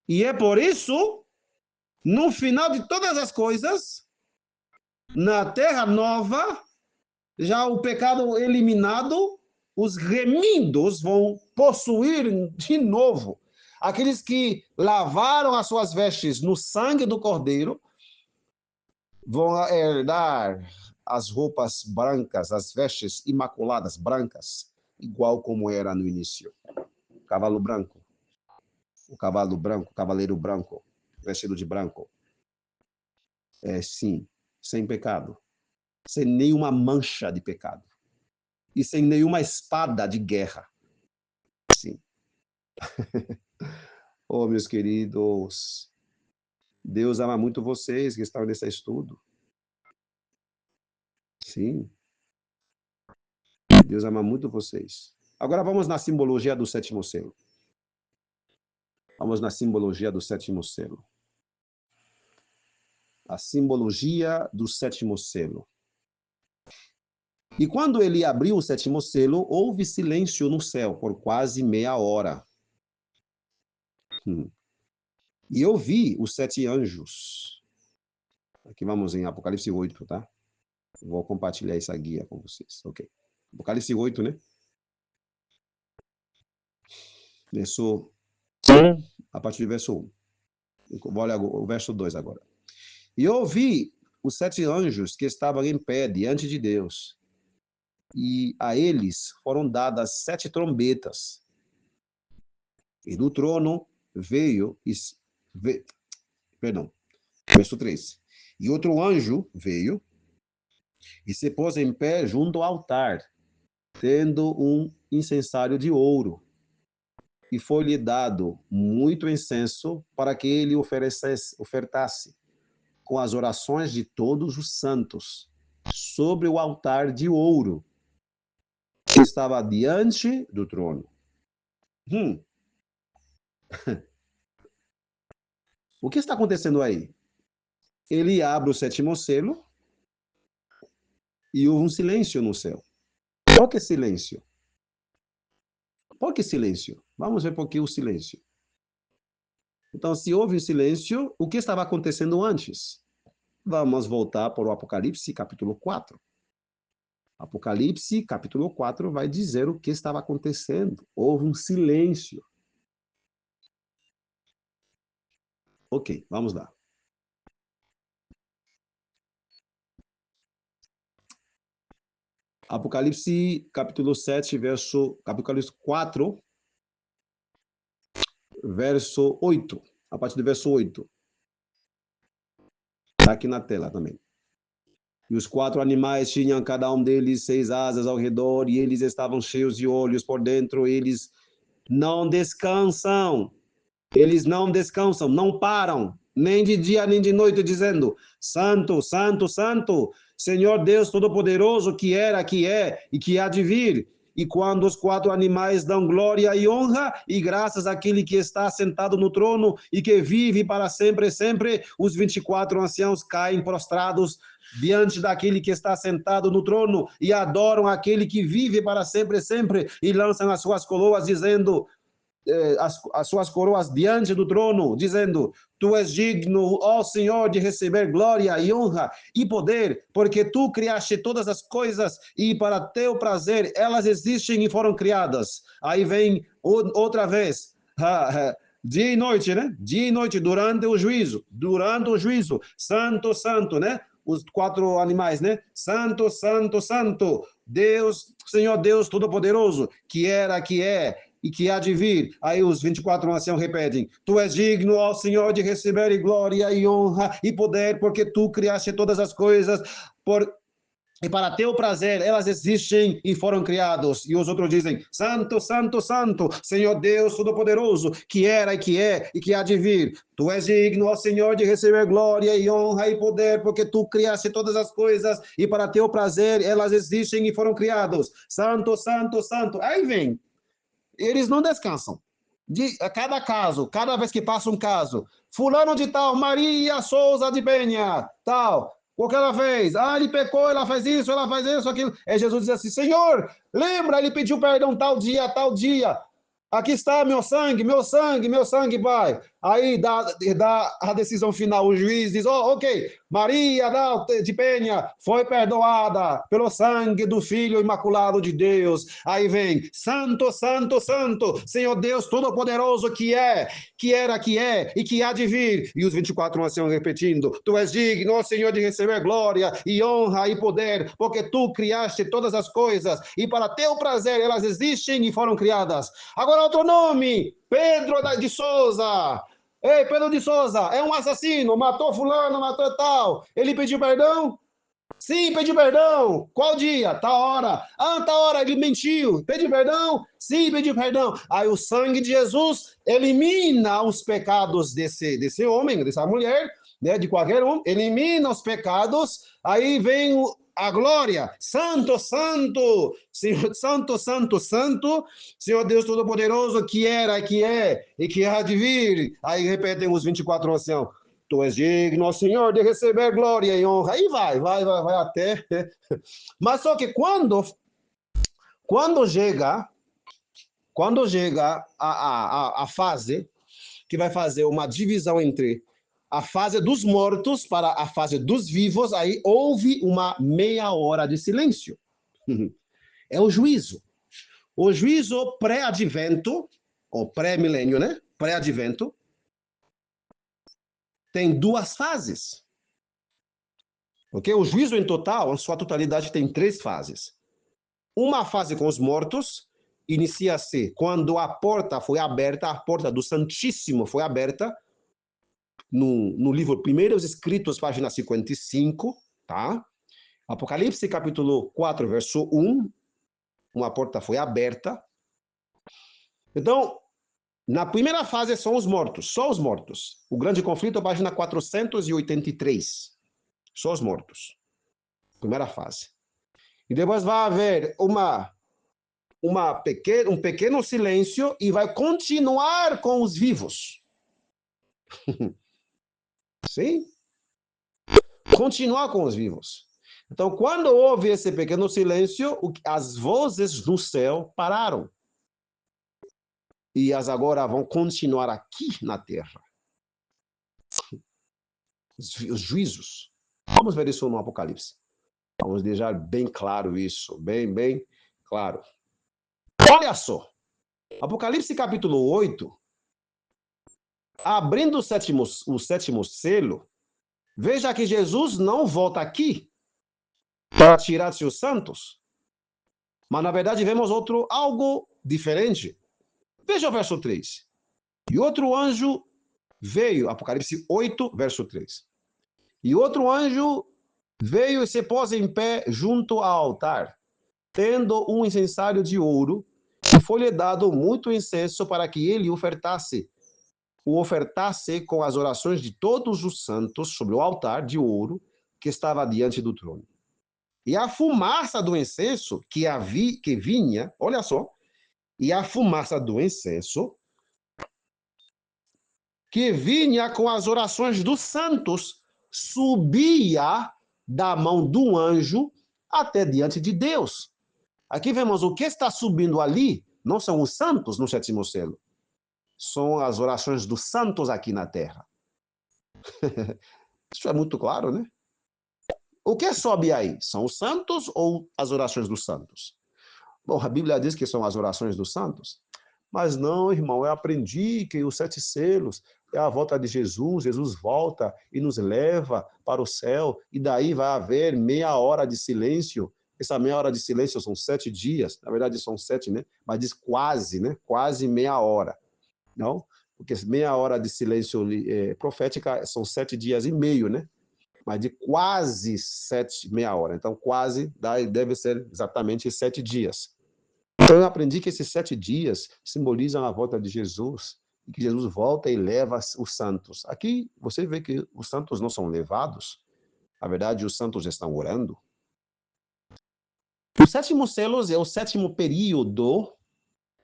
E é por isso, no final de todas as coisas, na terra nova, já o pecado eliminado, os remidos vão possuir de novo. Aqueles que lavaram as suas vestes no sangue do Cordeiro vão herdar as roupas brancas, as vestes imaculadas, brancas, igual como era no início. Cavalo branco. O cavalo branco, cavaleiro branco, vestido de branco. Sim. sem pecado, sem nenhuma mancha de pecado e sem nenhuma espada de guerra. Sim. Oh, meus queridos, Deus ama muito vocês que estão nesse estudo. Sim. Deus ama muito vocês. Agora vamos na simbologia do sétimo selo. Vamos na simbologia do sétimo selo. A simbologia do sétimo selo. E quando ele abriu o sétimo selo, houve silêncio no céu por quase meia hora. E eu vi os 7 anjos. Aqui vamos em Apocalipse 8, tá? Vou compartilhar essa guia com vocês. Ok. Apocalipse 8, né? Verso 1, a partir do verso 1. Vou olhar o verso 2 agora. E eu vi os 7 anjos que estavam em pé diante de Deus. E a eles foram dadas 7 trombetas. E do trono veio... Perdão. Verso 3. E outro anjo veio e se pôs em pé junto ao altar, tendo um incensário de ouro. E foi-lhe dado muito incenso para que ele ofertasse com as orações de todos os santos sobre o altar de ouro que estava diante do trono. O que está acontecendo aí? Ele abre o sétimo selo e houve um silêncio no céu. Por que silêncio? Por que silêncio? Vamos ver por que o silêncio. Então, se houve um silêncio, o que estava acontecendo antes? Vamos voltar para o Apocalipse, capítulo 4. Apocalipse, capítulo 4, vai dizer o que estava acontecendo. Houve um silêncio. Ok, vamos lá. Apocalipse, capítulo 7, Apocalipse 4, verso 8. A partir do verso 8. Está aqui na tela também. E os 4 animais tinham cada um deles 6 asas ao redor, e eles estavam cheios de olhos por dentro. Eles não descansam. Eles não descansam, não param, nem de dia nem de noite, dizendo: Santo, Santo, Santo, Senhor Deus Todo-Poderoso, que era, que é e que há de vir. E quando os 4 animais dão glória e honra e graças àquele que está sentado no trono e que vive para sempre, sempre, os 24 anciãos caem prostrados diante daquele que está sentado no trono e adoram aquele que vive para sempre, sempre, e lançam as suas coroas, dizendo... as suas coroas diante do trono, dizendo: Tu és digno, ó Senhor, de receber glória e honra e poder, porque Tu criaste todas as coisas e para teu prazer elas existem e foram criadas. Aí vem outra vez, dia e noite, né? Dia e noite, durante o juízo, santo, santo, né? Os 4 animais, né? Santo, santo, santo, Deus, Senhor Deus Todo-Poderoso, que era, que é e que há de vir. Aí os 24 anciãos repetem: Tu és digno, ó Senhor, de receber glória e honra e poder, porque Tu criaste todas as coisas e para teu prazer elas existem e foram criados. E os outros dizem: Santo, Santo, Santo, Senhor Deus Todo-Poderoso, que era e que é e que há de vir. Tu és digno, ó Senhor, de receber glória e honra e poder, porque Tu criaste todas as coisas e para teu prazer elas existem e foram criados. Santo, Santo, Santo. Aí vem. Eles não descansam. A cada caso, cada vez que passa um caso, fulano de tal, Maria Souza de Penha, tal, qualquer ela fez, ele pecou, ela faz isso, aquilo. É Jesus diz assim: Senhor, lembra, ele pediu perdão tal dia. Aqui está meu sangue, Pai. Aí dá a decisão final, o juiz diz: ok, Maria de Penha foi perdoada pelo sangue do Filho Imaculado de Deus. Aí vem: Santo, Santo, Santo, Senhor Deus Todo-Poderoso, que é, que era, que é e que há de vir. E os 24 anciãos repetindo: Tu és digno, ó Senhor, de receber glória e honra e poder, porque Tu criaste todas as coisas e para teu prazer elas existem e foram criadas. Agora outro nome, Pedro de Souza. Ei, Pedro de Souza, é um assassino, matou fulano, matou tal. Ele pediu perdão? Sim, pedi perdão. Qual dia? Tá hora. Ah, tá hora, ele mentiu. Pedi perdão? Sim, pedi perdão. Aí o sangue de Jesus elimina os pecados desse homem, dessa mulher, né, de qualquer um, elimina os pecados. Aí vem a glória. Santo, santo, Senhor, santo, santo, santo, Senhor Deus Todo-Poderoso, que era, que é e que há de vir. Aí repetem os 24 anciãos. Tu és digno, Senhor, de receber glória e honra. Aí vai até. Mas só que quando chega, a fase que vai fazer uma divisão entre a fase dos mortos para a fase dos vivos, aí houve uma meia hora de silêncio. É o juízo. O juízo pré-advento, ou pré-milênio, né? Pré-advento, tem duas fases. Porque o juízo em total, em sua totalidade, tem três fases. Uma fase com os mortos inicia-se quando a porta foi aberta, a porta do Santíssimo foi aberta, no livro Primeiros Escritos, página 55, tá? Apocalipse, capítulo 4, verso 1, uma porta foi aberta. Então, na primeira fase são os mortos, só os mortos. O grande conflito, página 483, só os mortos. Primeira fase. E depois vai haver um pequeno silêncio e vai continuar com os vivos. Sim? Continuar com os vivos. Então, quando houve esse pequeno silêncio, as vozes do céu pararam. E as agora vão continuar aqui na terra. Os juízos. Vamos ver isso no Apocalipse. Vamos deixar bem claro isso, bem claro. Olha só, Apocalipse capítulo 8, abrindo o sétimo selo, veja que Jesus não volta aqui para tirar seus santos, mas na verdade vemos algo diferente. Veja o verso 3. E outro anjo veio, Apocalipse 8, verso 3. E outro anjo veio e se pôs em pé junto ao altar, tendo um incensário de ouro, e foi-lhe dado muito incenso para que ele o ofertasse com as orações de todos os santos sobre o altar de ouro que estava diante do trono. E a fumaça do incenso que vinha, olha só, e a fumaça do incenso que vinha com as orações dos santos subia da mão do anjo até diante de Deus. Aqui vemos o que está subindo ali, não são os santos no sétimo selo, são as orações dos santos aqui na terra. Isso é muito claro, né? O que sobe aí? São os santos ou as orações dos santos? Bom, a Bíblia diz que são as orações dos santos, mas não, irmão, eu aprendi que os 7 selos é a volta de Jesus, Jesus volta e nos leva para o céu, e daí vai haver meia hora de silêncio. Essa meia hora de silêncio são 7 dias, na verdade são 7, né? Mas diz quase, né? Quase meia hora, não? Porque meia hora de silêncio profética são 7 dias e meio, né? Mas de quase meia hora. Então, quase deve ser exatamente 7 dias. Então, eu aprendi que esses 7 dias simbolizam a volta de Jesus, e que Jesus volta e leva os santos. Aqui, você vê que os santos não são levados. Na verdade, os santos estão orando. O sétimo selo é o sétimo período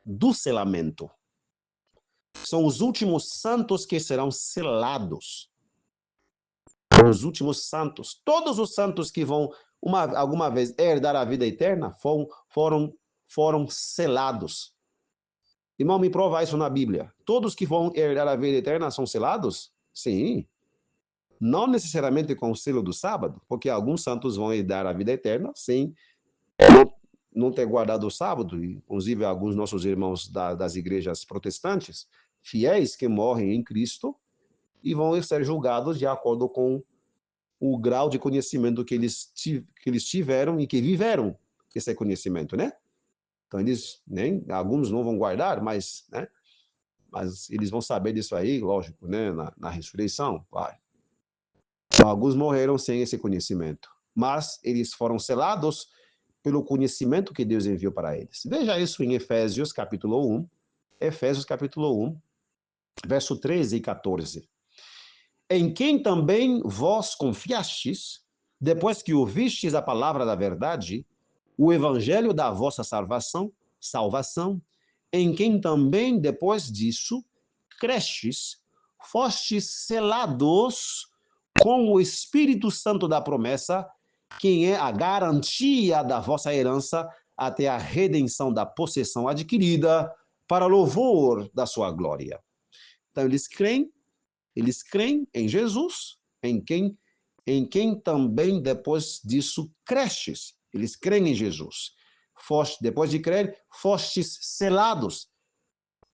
do selamento. São os últimos santos que serão selados. Os últimos santos. Todos os santos que vão alguma vez herdar a vida eterna foram selados. Irmão, me prova isso na Bíblia. Todos que vão herdar a vida eterna são selados? Sim. Não necessariamente com o selo do sábado, porque alguns santos vão herdar a vida eterna sem não ter guardado o sábado, inclusive alguns nossos irmãos das igrejas protestantes, fiéis que morrem em Cristo, e vão ser julgados de acordo com o grau de conhecimento que eles tiveram e que viveram esse conhecimento, né? Então, eles, né, alguns não vão guardar, mas, né? mas eles vão saber disso aí, lógico, né? Na ressurreição, vai. Então, alguns morreram sem esse conhecimento, mas eles foram selados pelo conhecimento que Deus enviou para eles. Veja isso em Efésios capítulo 1, Efésios capítulo 1, verso 13 e 14. Em quem também vós confiastes, depois que ouvistes a palavra da verdade, o evangelho da vossa salvação, em quem também, depois disso, crestes, fostes selados com o Espírito Santo da promessa, quem é a garantia da vossa herança até a redenção da possessão adquirida para louvor da sua glória. Então, eles creem em Jesus, em quem também depois disso cresces. Eles creem em Jesus. Depois de crer, fostes selados.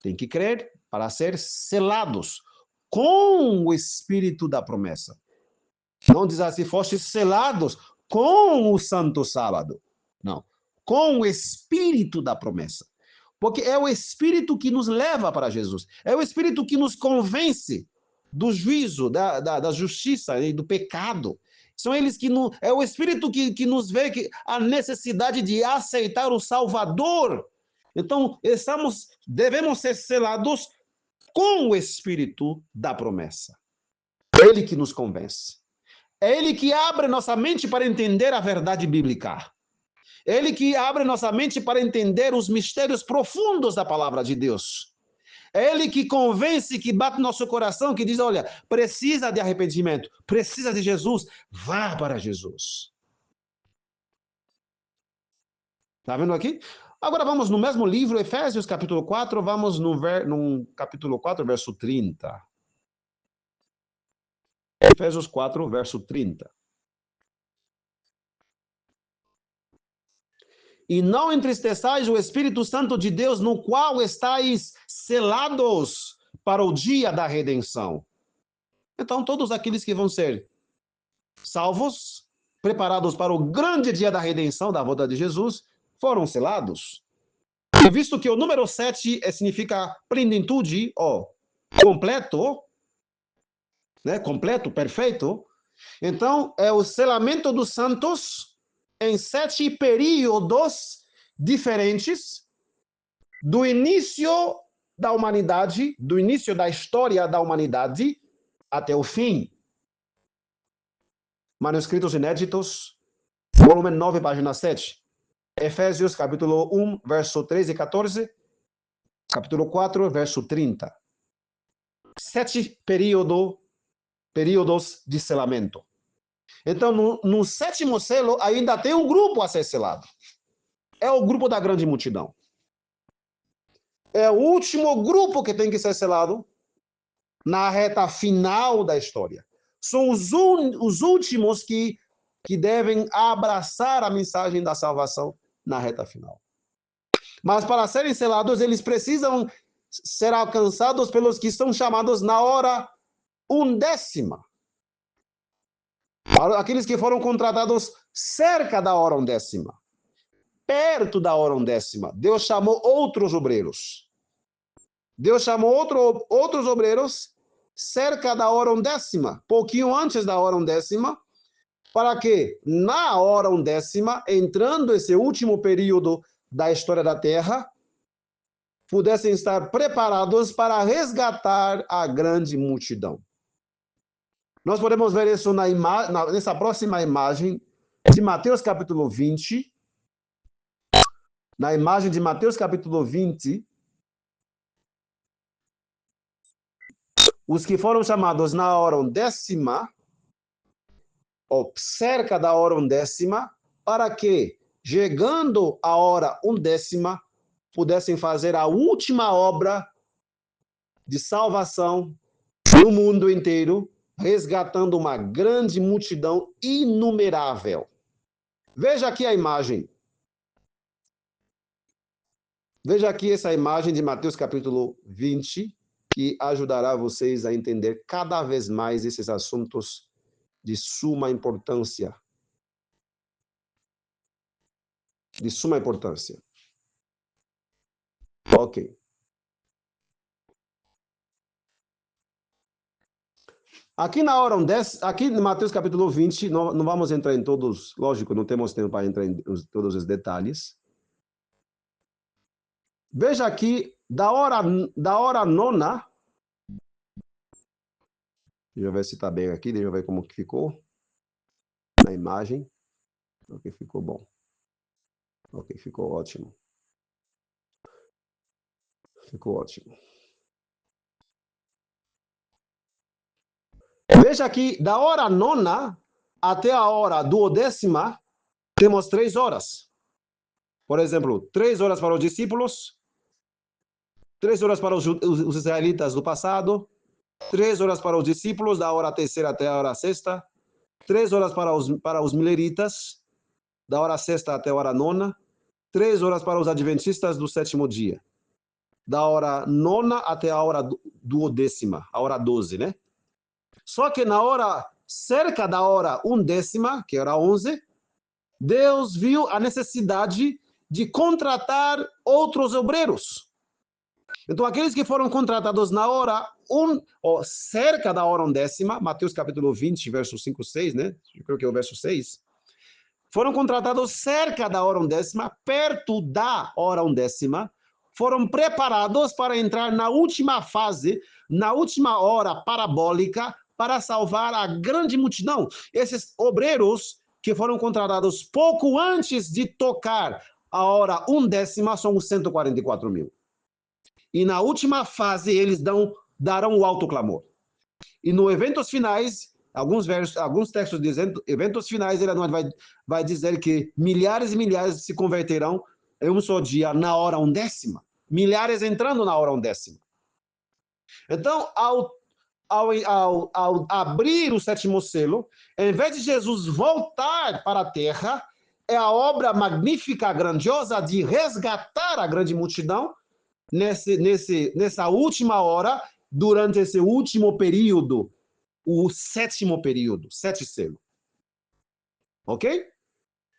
Tem que crer para ser selados com o Espírito da promessa. Não diz assim, fostes selados com o Santo Sábado. Não, com o Espírito da promessa. Porque é o Espírito que nos leva para Jesus. É o Espírito que nos convence do juízo, da justiça e do pecado. São eles que é o Espírito que nos vê a necessidade de aceitar o Salvador. Então, devemos ser selados com o Espírito da promessa. É ele que nos convence. É ele que abre nossa mente para entender a verdade bíblica. É ele que abre nossa mente para entender os mistérios profundos da palavra de Deus. É ele que convence, que bate nosso coração, que diz, olha, precisa de arrependimento, precisa de Jesus, vá para Jesus. Está vendo aqui? Agora vamos no mesmo livro, Efésios capítulo 4, vamos no capítulo 4, verso 30. Efésios 4, verso 30. E não entristeçais o Espírito Santo de Deus, no qual estáis selados para o dia da redenção. Então, todos aqueles que vão ser salvos, preparados para o grande dia da redenção, da volta de Jesus, foram selados. E visto que o número 7 significa plenitude, completo, né? Completo, perfeito. Então, é o selamento dos santos em 7 períodos diferentes do início da humanidade, do início da história da humanidade até o fim. Manuscritos inéditos, volume 9, página 7. Efésios, capítulo 1, verso 13 e 14. Capítulo 4, verso 30. 7 períodos de selamento. Então, no 7º selo, ainda tem um grupo a ser selado. É o grupo da grande multidão. É o último grupo que tem que ser selado na reta final da história. São os últimos que devem abraçar a mensagem da salvação na reta final. Mas para serem selados, eles precisam ser alcançados pelos que são chamados na hora 1ª. Aqueles que foram contratados cerca da hora 1ª. Perto da hora 1ª, Deus chamou outros obreiros. Deus chamou outros obreiros cerca da hora 1ª, pouquinho antes da hora 1ª, para que na hora 1ª, entrando esse último período da história da Terra, pudessem estar preparados para resgatar a grande multidão. Nós podemos ver isso nessa próxima imagem de Mateus capítulo 20. Na imagem de Mateus capítulo 20, os que foram chamados na hora 1ª, ou cerca da hora 1ª, para que, chegando a hora 1ª, pudessem fazer a última obra de salvação no mundo inteiro, resgatando uma grande multidão inumerável. Veja aqui a imagem. Veja aqui essa imagem de Mateus capítulo 20, que ajudará vocês a entender cada vez mais esses assuntos de suma importância. De suma importância. Ok. Aqui na hora 10, aqui em Mateus capítulo 20, não vamos entrar em todos, lógico, não temos tempo para entrar em todos os detalhes. Veja aqui, da hora nona, deixa eu ver se está bem aqui, deixa eu ver como que ficou na imagem. Ok, ficou bom. Ok, ficou ótimo. Ficou ótimo. Veja aqui, da hora nona até a hora duodécima, temos 3 horas. Por exemplo, 3 horas para os discípulos, 3 horas para os israelitas do passado, 3 horas para os discípulos, da hora terceira até a hora sexta, 3 horas para os mileritas, da hora sexta até a hora nona, 3 horas para os adventistas do sétimo dia, da hora nona até a hora duodécima, a hora 12, né? Só que na hora, cerca da hora undécima, que era 11, Deus viu a necessidade de contratar outros obreiros. Então, aqueles que foram contratados na hora, ou cerca da hora undécima, Mateus capítulo 20, verso 5, 6, né? Eu creio que é o verso 6. Foram contratados cerca da hora undécima, perto da hora undécima, foram preparados para entrar na última fase, na última hora parabólica, para salvar a grande multidão. Esses obreiros que foram contratados pouco antes de tocar a hora undécima são os 144 mil. E na última fase eles darão o alto clamor. E no eventos finais, alguns textos dizendo, eventos finais, ele vai dizer que milhares e milhares se converterão em um só dia na hora undécima. Milhares entrando na hora undécima. Então, ao abrir o sétimo selo, em vez de Jesus voltar para a terra, é a obra magnífica, grandiosa de resgatar a grande multidão nessa última hora, durante esse último período, o sétimo período, 7 selo. Ok?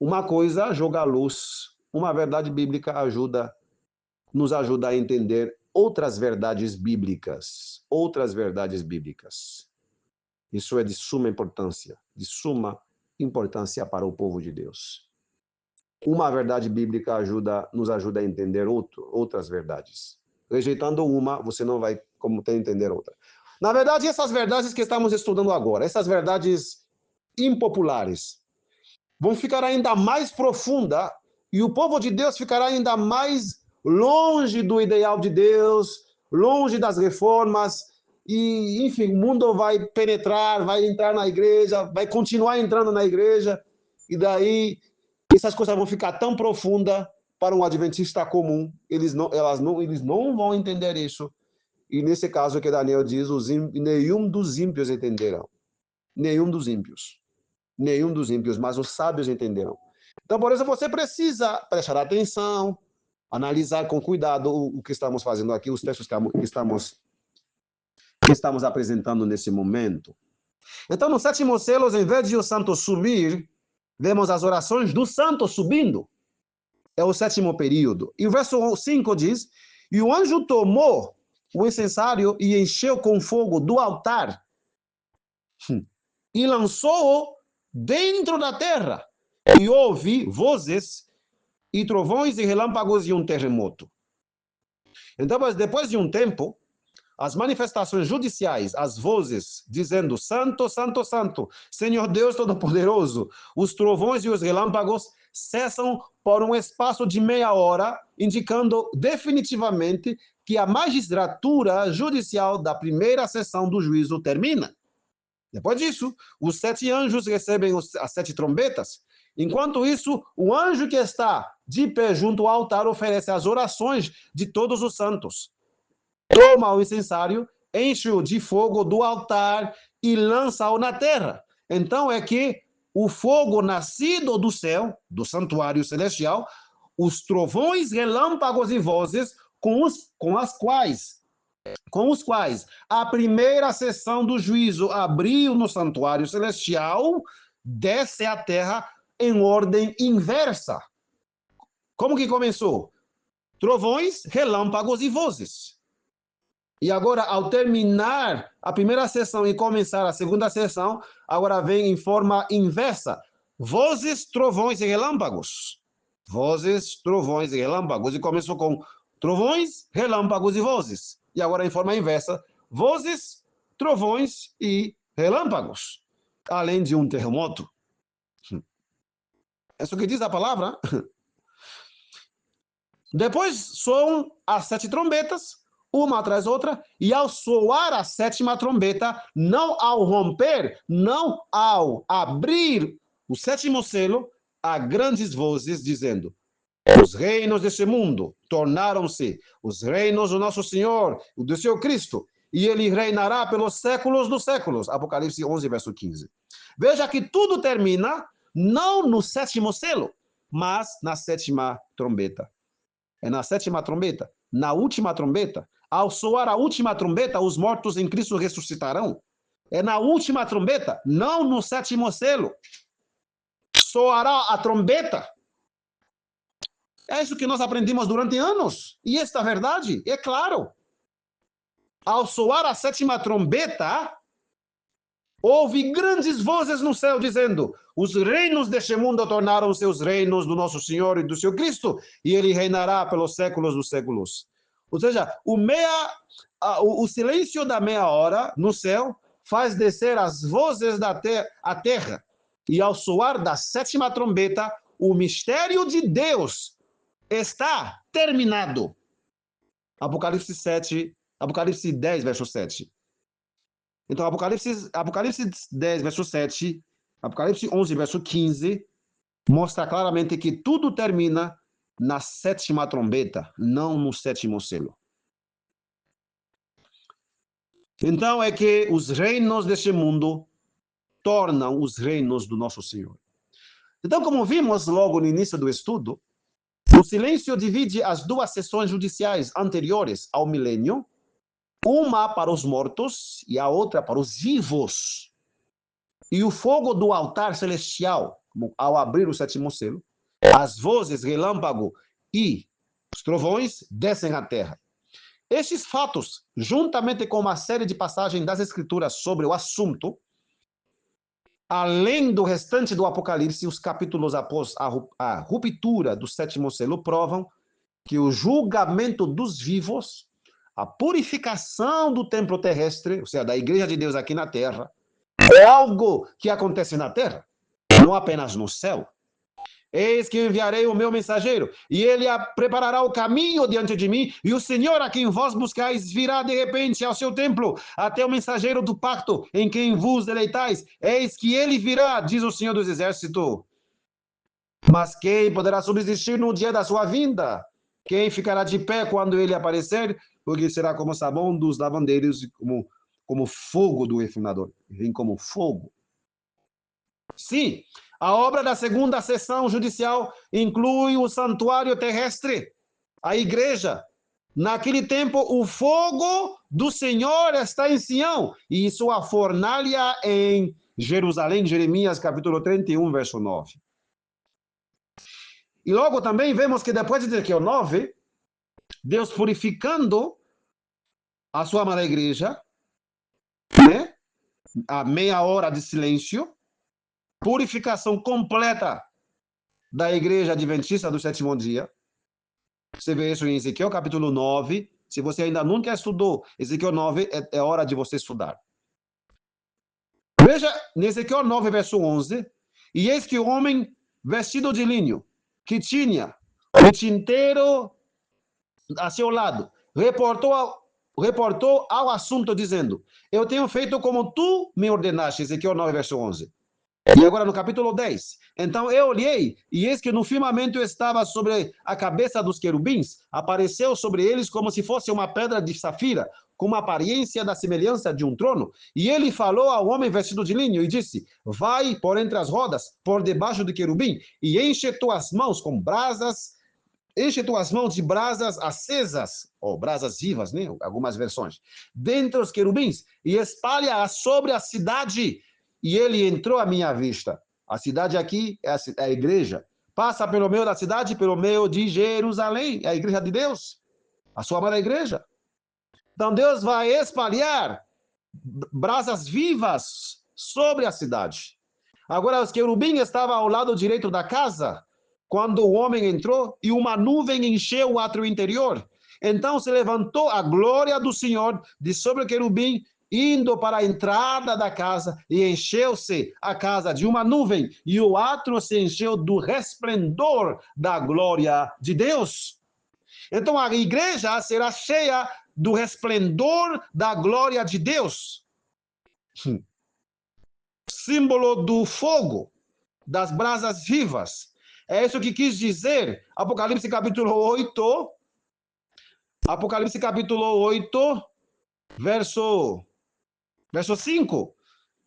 Uma coisa joga a luz, uma verdade bíblica nos ajuda a entender outras verdades bíblicas. Outras verdades bíblicas. Isso é de suma importância para o povo de Deus. Uma verdade bíblica nos ajuda a entender outras verdades. Rejeitando uma, você não vai como ter entender outra. Na verdade, essas verdades que estamos estudando agora, essas verdades impopulares, vão ficar ainda mais profunda e o povo de Deus ficará ainda mais longe do ideal de Deus, longe das reformas, e, enfim, o mundo vai penetrar, vai entrar na igreja, vai continuar entrando na igreja, e daí essas coisas vão ficar tão profundas para um adventista comum, eles não vão entender isso. E nesse caso que Daniel diz, nenhum dos ímpios entenderão. Nenhum dos ímpios. Nenhum dos ímpios, mas os sábios entenderão. Então, por isso, você precisa prestar atenção, analisar com cuidado o que estamos fazendo aqui, os textos que estamos apresentando nesse momento. Então, no sétimo selo, em vez de o santo subir, vemos as orações do santo subindo. É o sétimo período. E o verso 5 diz, e o anjo tomou o incensário e encheu com fogo do altar e lançou-o dentro da terra. E houve vozes e trovões e relâmpagos e um terremoto. Então, depois de um tempo, as manifestações judiciais, as vozes dizendo Santo, Santo, Santo, Senhor Deus Todo-Poderoso, os trovões e os relâmpagos cessam por um espaço de meia hora, indicando definitivamente que a magistratura judicial da primeira sessão do juízo termina. Depois disso, os 7 anjos recebem as 7 trombetas. Enquanto isso, o anjo que está de pé junto ao altar oferece as orações de todos os santos. Toma o incensário, enche-o de fogo do altar e lança-o na terra. Então é que o fogo nascido do céu, do santuário celestial, os trovões, relâmpagos e vozes com os quais a primeira sessão do juízo abriu no santuário celestial, desce à terra em ordem inversa. Como que começou? Trovões, relâmpagos e vozes. E agora, ao terminar a primeira sessão e começar a segunda sessão, agora vem em forma inversa. Vozes, trovões e relâmpagos. Vozes, trovões e relâmpagos. E começou com trovões, relâmpagos e vozes. E agora em forma inversa. Vozes, trovões e relâmpagos. Além de um terremoto. É isso que diz a palavra. Depois soam as 7 trombetas, uma atrás da outra, e ao soar a 7ª trombeta, não ao romper, não ao abrir o 7º selo, há grandes vozes dizendo: os reinos deste mundo tornaram-se os reinos do nosso Senhor, o do seu Cristo, e ele reinará pelos séculos dos séculos. Apocalipse 11, verso 15. Veja que tudo termina não no 7º selo, mas na 7ª trombeta. É na 7ª trombeta, na última trombeta. Ao soar a última trombeta, os mortos em Cristo ressuscitarão. É na última trombeta, não no 7º selo. Soará a trombeta. É isso que nós aprendemos durante anos. E esta verdade é claro. Ao soar a 7ª trombeta, houve grandes vozes no céu dizendo: os reinos deste mundo tornaram-se os reinos do nosso Senhor e do seu Cristo, e ele reinará pelos séculos dos séculos. Ou seja, o silêncio da meia hora no céu faz descer as vozes da terra. E ao soar da 7ª trombeta, o mistério de Deus está terminado. Apocalipse 10, verso 7. Então, Apocalipse 10, verso 7, Apocalipse 11, verso 15, mostra claramente que tudo termina na 7ª trombeta, não no 7º selo. Então, é que os reinos deste mundo tornam os reinos do nosso Senhor. Então, como vimos logo no início do estudo, o silêncio divide as 2 sessões judiciais anteriores ao milênio, uma para os mortos e a outra para os vivos. E o fogo do altar celestial, ao abrir o 7º selo, as vozes, relâmpago e os trovões descem à terra. Estes fatos, juntamente com uma série de passagens das Escrituras sobre o assunto, além do restante do Apocalipse, os capítulos após a ruptura do 7º selo provam que o julgamento dos vivos, a purificação do templo terrestre, ou seja, da igreja de Deus aqui na terra, é algo que acontece na terra, não apenas no céu. Eis que enviarei o meu mensageiro, e ele preparará o caminho diante de mim, e o Senhor a quem vós buscais virá de repente ao seu templo, até o mensageiro do pacto em quem vos deleitais. Eis que ele virá, diz o Senhor dos Exércitos. Mas quem poderá subsistir no dia da sua vinda? Quem ficará de pé quando ele aparecer? Porque será como o sabão dos lavandeiros, como fogo do refinador. Vem como fogo. Sim, a obra da segunda sessão judicial inclui o santuário terrestre, a igreja. Naquele tempo, o fogo do Senhor está em Sião e sua fornalha em Jerusalém, Jeremias capítulo 31, verso 9. E logo também vemos que depois de Ezequiel 9, Deus purificando a sua amada igreja, né? A meia hora de silêncio, purificação completa da igreja adventista do 7º dia. Você vê isso em Ezequiel capítulo 9. Se você ainda nunca estudou Ezequiel 9, é hora de você estudar. Veja, em Ezequiel 9, verso 11, e eis que o homem vestido de linho, que tinha o tinteiro a seu lado, reportou ao assunto dizendo: eu tenho feito como tu me ordenaste, Ezequiel 9, verso 11. E agora no capítulo 10, então eu olhei, e eis que no firmamento estava sobre a cabeça dos querubins, apareceu sobre eles como se fosse uma pedra de safira, com uma aparência da semelhança de um trono. E ele falou ao homem vestido de linho e disse: vai por entre as rodas, por debaixo do querubim, e enche tuas mãos com brasas, enche tuas mãos de brasas acesas, ou brasas vivas, né? Algumas versões, dentre os querubins, e espalha-as sobre a cidade. E ele entrou à minha vista. A cidade aqui é a igreja. Passa pelo meio da cidade, pelo meio de Jerusalém, é a igreja de Deus, a sua amada igreja. Então Deus vai espalhar brasas vivas sobre a cidade. Agora, os querubins estavam ao lado direito da casa, quando o homem entrou, e uma nuvem encheu o átrio interior. Então se levantou a glória do Senhor de sobre o querubim, indo para a entrada da casa, e encheu-se a casa de uma nuvem, e o átrio se encheu do resplendor da glória de Deus. Então a igreja será cheia do resplendor da glória de Deus. Símbolo do fogo, das brasas vivas. É isso que quis dizer Apocalipse capítulo 8, verso 5.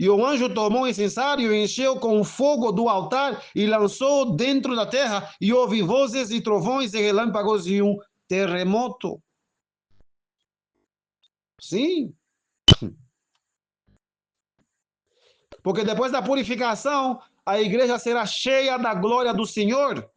E o anjo tomou o incensário e encheu com fogo do altar e lançou dentro da terra, e houve vozes e trovões e relâmpagos e um terremoto. Sim. Porque depois da purificação, a igreja será cheia da glória do Senhor.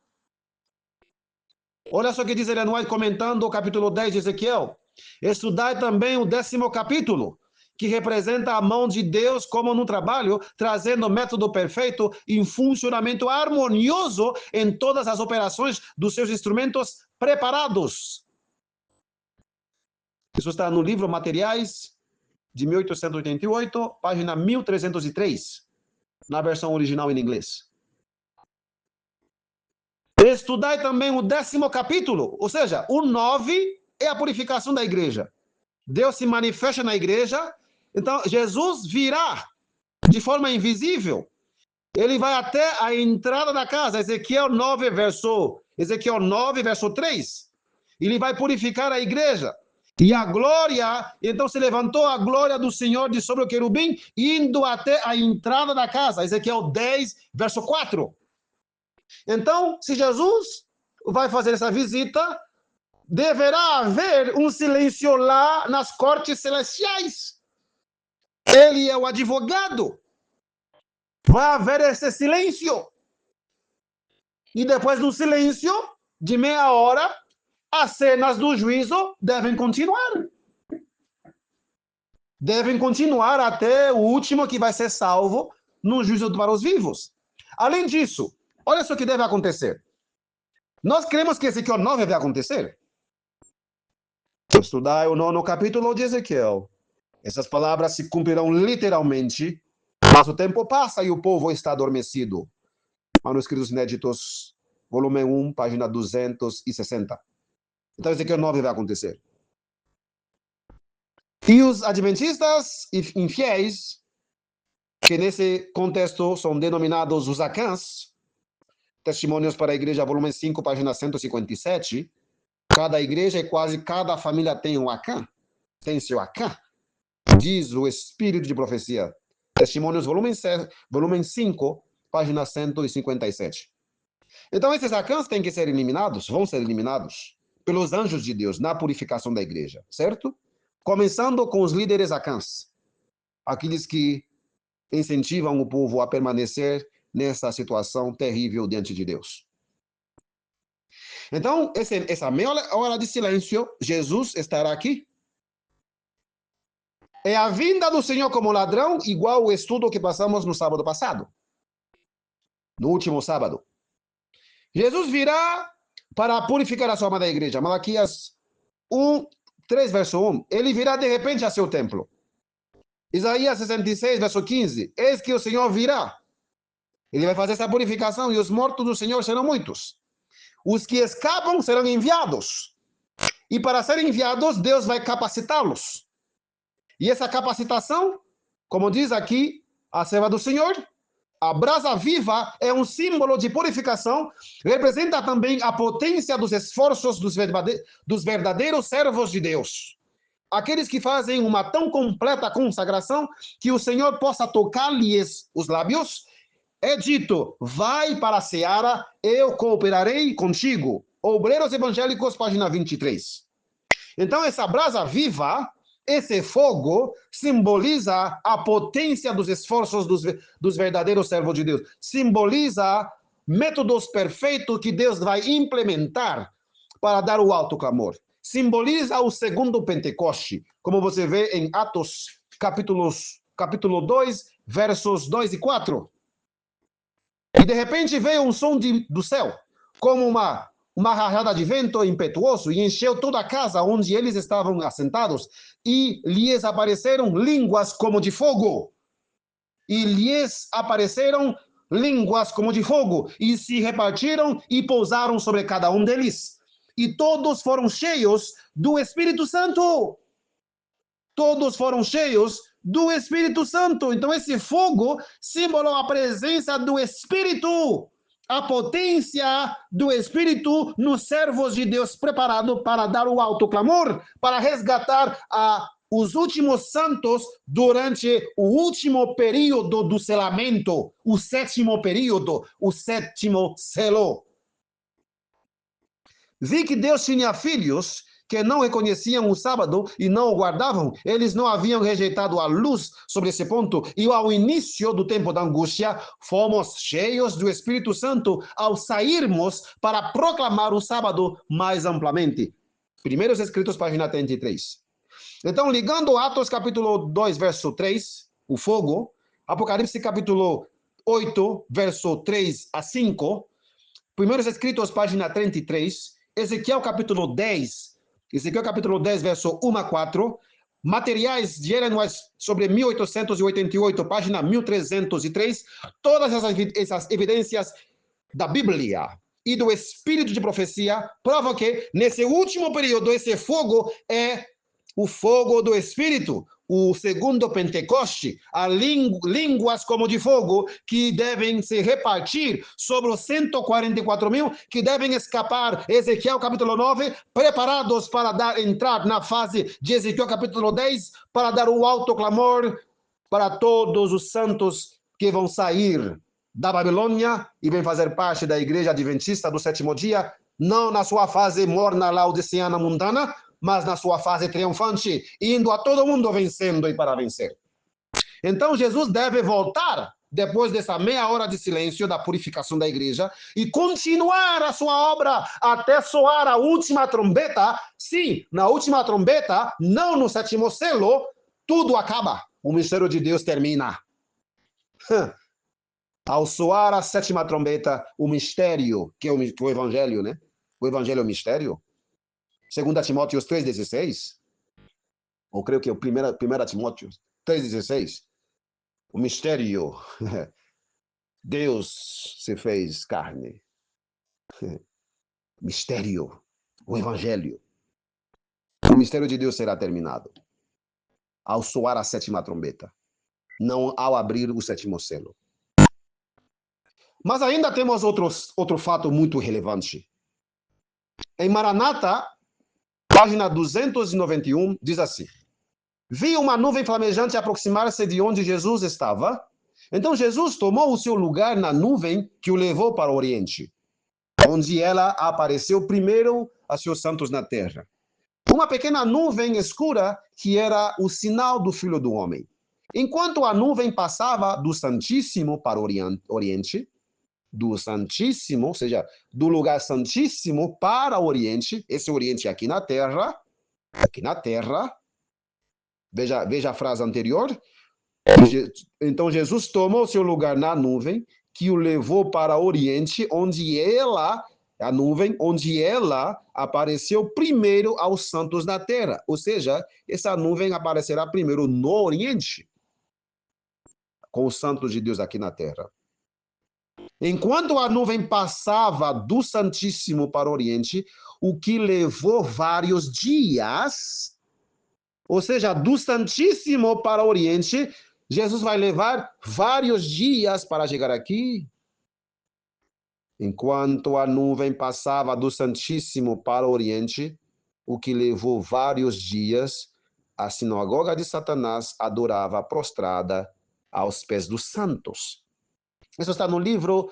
Olha só o que diz Ellen White comentando o capítulo 10 de Ezequiel. Estudai também o 10º capítulo, que representa a mão de Deus como no trabalho, trazendo o método perfeito em funcionamento harmonioso em todas as operações dos seus instrumentos preparados. Isso está no livro Materiais, de 1888, página 1303, na versão original em inglês. Estudai também o 10º capítulo, ou seja, o 9 é a purificação da igreja. Deus se manifesta na igreja, então Jesus virá de forma invisível. Ele vai até a entrada da casa, Ezequiel 9, verso 3. Ele vai purificar a igreja. E a glória, então se levantou a glória do Senhor de sobre o querubim, indo até a entrada da casa, Ezequiel 10, verso 4. Então, se Jesus vai fazer essa visita, deverá haver um silêncio lá nas cortes celestiais. Ele é o advogado. Vai haver esse silêncio. E depois do silêncio, de meia hora, as cenas do juízo devem continuar. Devem continuar até o último que vai ser salvo no juízo para os vivos. Além disso, olha só o que deve acontecer. Nós cremos que Ezequiel 9 vai acontecer. Estudai o 9º capítulo de Ezequiel. Essas palavras se cumprirão literalmente, mas o tempo passa e o povo está adormecido. Manuscritos Inéditos, volume 1, página 260. Então Ezequiel 9 vai acontecer. E os adventistas infiéis, que nesse contexto são denominados os Acãs, Testemunhos para a Igreja, volume 5, página 157, cada igreja e quase cada família tem um Acã, tem seu Acã, diz o Espírito de Profecia. Testemunhos, volume 5, página 157. Então esses Acãs têm que ser eliminados, vão ser eliminados pelos anjos de Deus na purificação da igreja, certo? Começando com os líderes Acãs, aqueles que incentivam o povo a permanecer nessa situação terrível diante de Deus. Então, essa meia hora de silêncio, Jesus estará aqui. É a vinda do Senhor como ladrão, igual o estudo que passamos no sábado passado. No último sábado. Jesus virá para purificar a sua amada igreja. Malaquias 3, verso 1. Ele virá de repente a seu templo. Isaías 66, verso 15. Eis que o Senhor virá. Ele vai fazer essa purificação e os mortos do Senhor serão muitos. Os que escapam serão enviados. E para serem enviados, Deus vai capacitá-los. E essa capacitação, como diz aqui a serva do Senhor, a brasa viva é um símbolo de purificação, representa também a potência dos esforços dos verdadeiros servos de Deus. Aqueles que fazem uma tão completa consagração que o Senhor possa tocar-lhes os lábios. É dito, vai para a seara, eu cooperarei contigo. Obreiros Evangélicos, página 23. Então, essa brasa viva, esse fogo, simboliza a potência dos esforços dos verdadeiros servos de Deus. Simboliza métodos perfeitos que Deus vai implementar para dar o alto clamor. simboliza o segundo Pentecoste, como você vê em Atos, capítulo 2, versos 2 e 4. E de repente veio um som do céu, como uma rajada de vento impetuoso, e encheu toda a casa onde eles estavam assentados, e lhes apareceram línguas como de fogo. E lhes apareceram línguas como de fogo, e se repartiram e pousaram sobre cada um deles. E todos foram cheios do Espírito Santo. Todos foram cheios do Espírito Santo. Então, esse fogo simbolou a presença do Espírito, a potência do Espírito nos servos de Deus preparado para dar o alto clamor, para resgatar os últimos santos durante o último período do selamento, o sétimo período, o sétimo selo. Vi que Deus tinha filhos que não reconheciam o sábado e não o guardavam. Eles não haviam rejeitado a luz sobre esse ponto. E ao início do tempo da angústia, fomos cheios do Espírito Santo ao sairmos para proclamar o sábado mais amplamente. Primeiros Escritos, página 33. Então, ligando Atos capítulo 2, verso 3, o fogo, Apocalipse capítulo 8, verso 3 a 5, Primeiros Escritos, página 33, Ezequiel capítulo 10, verso 1 a 4, Materiais de Ellen White sobre 1888, página 1303, todas essas evidências da Bíblia e do espírito de profecia provam que, nesse último período, esse fogo é o fogo do Espírito, o segundo Pentecoste, as línguas como de fogo que devem se repartir sobre os 144.000 que devem escapar. Ezequiel capítulo 9, preparados para entrar na fase de Ezequiel capítulo 10, para dar o alto clamor para todos os santos que vão sair da Babilônia e vêm fazer parte da igreja adventista do sétimo dia, não na sua fase morna laodiceana mundana, mas na sua fase triunfante, indo a todo mundo vencendo e para vencer. Então Jesus deve voltar depois dessa meia hora de silêncio da purificação da igreja e continuar a sua obra até soar a última trombeta. Sim, na última trombeta, não no sétimo selo, tudo acaba. O mistério de Deus termina. Ao soar a sétima trombeta, o mistério, que é o evangelho, né? O evangelho é o mistério. 2 Timóteo 3,16, ou creio que é o 1 Timóteo 3,16, o mistério, Deus se fez carne. Mistério, o evangelho. O mistério de Deus será terminado ao soar a sétima trombeta, não ao abrir o sétimo selo. Mas ainda temos outro fato muito relevante. Em Maranata, página 291, diz assim: vi uma nuvem flamejante aproximar-se de onde Jesus estava. Então Jesus tomou o seu lugar na nuvem que o levou para o Oriente, onde ela apareceu primeiro a seus santos na terra. Uma pequena nuvem escura que era o sinal do Filho do Homem. Enquanto a nuvem passava do Santíssimo para o Oriente, do Santíssimo, ou seja, do lugar Santíssimo para o Oriente, esse Oriente aqui na Terra, veja a frase anterior. Então Jesus tomou seu lugar na nuvem que o levou para o Oriente, onde ela apareceu primeiro aos santos na terra. Ou seja, essa nuvem aparecerá primeiro no Oriente, com os santos de Deus aqui na terra. Enquanto a nuvem passava do Santíssimo para o Oriente, o que levou vários dias, ou seja, do Santíssimo para o Oriente, Jesus vai levar vários dias para chegar aqui. Enquanto a nuvem passava do Santíssimo para o Oriente, o que levou vários dias, a sinagoga de Satanás adorava prostrada aos pés dos santos. Isso está no livro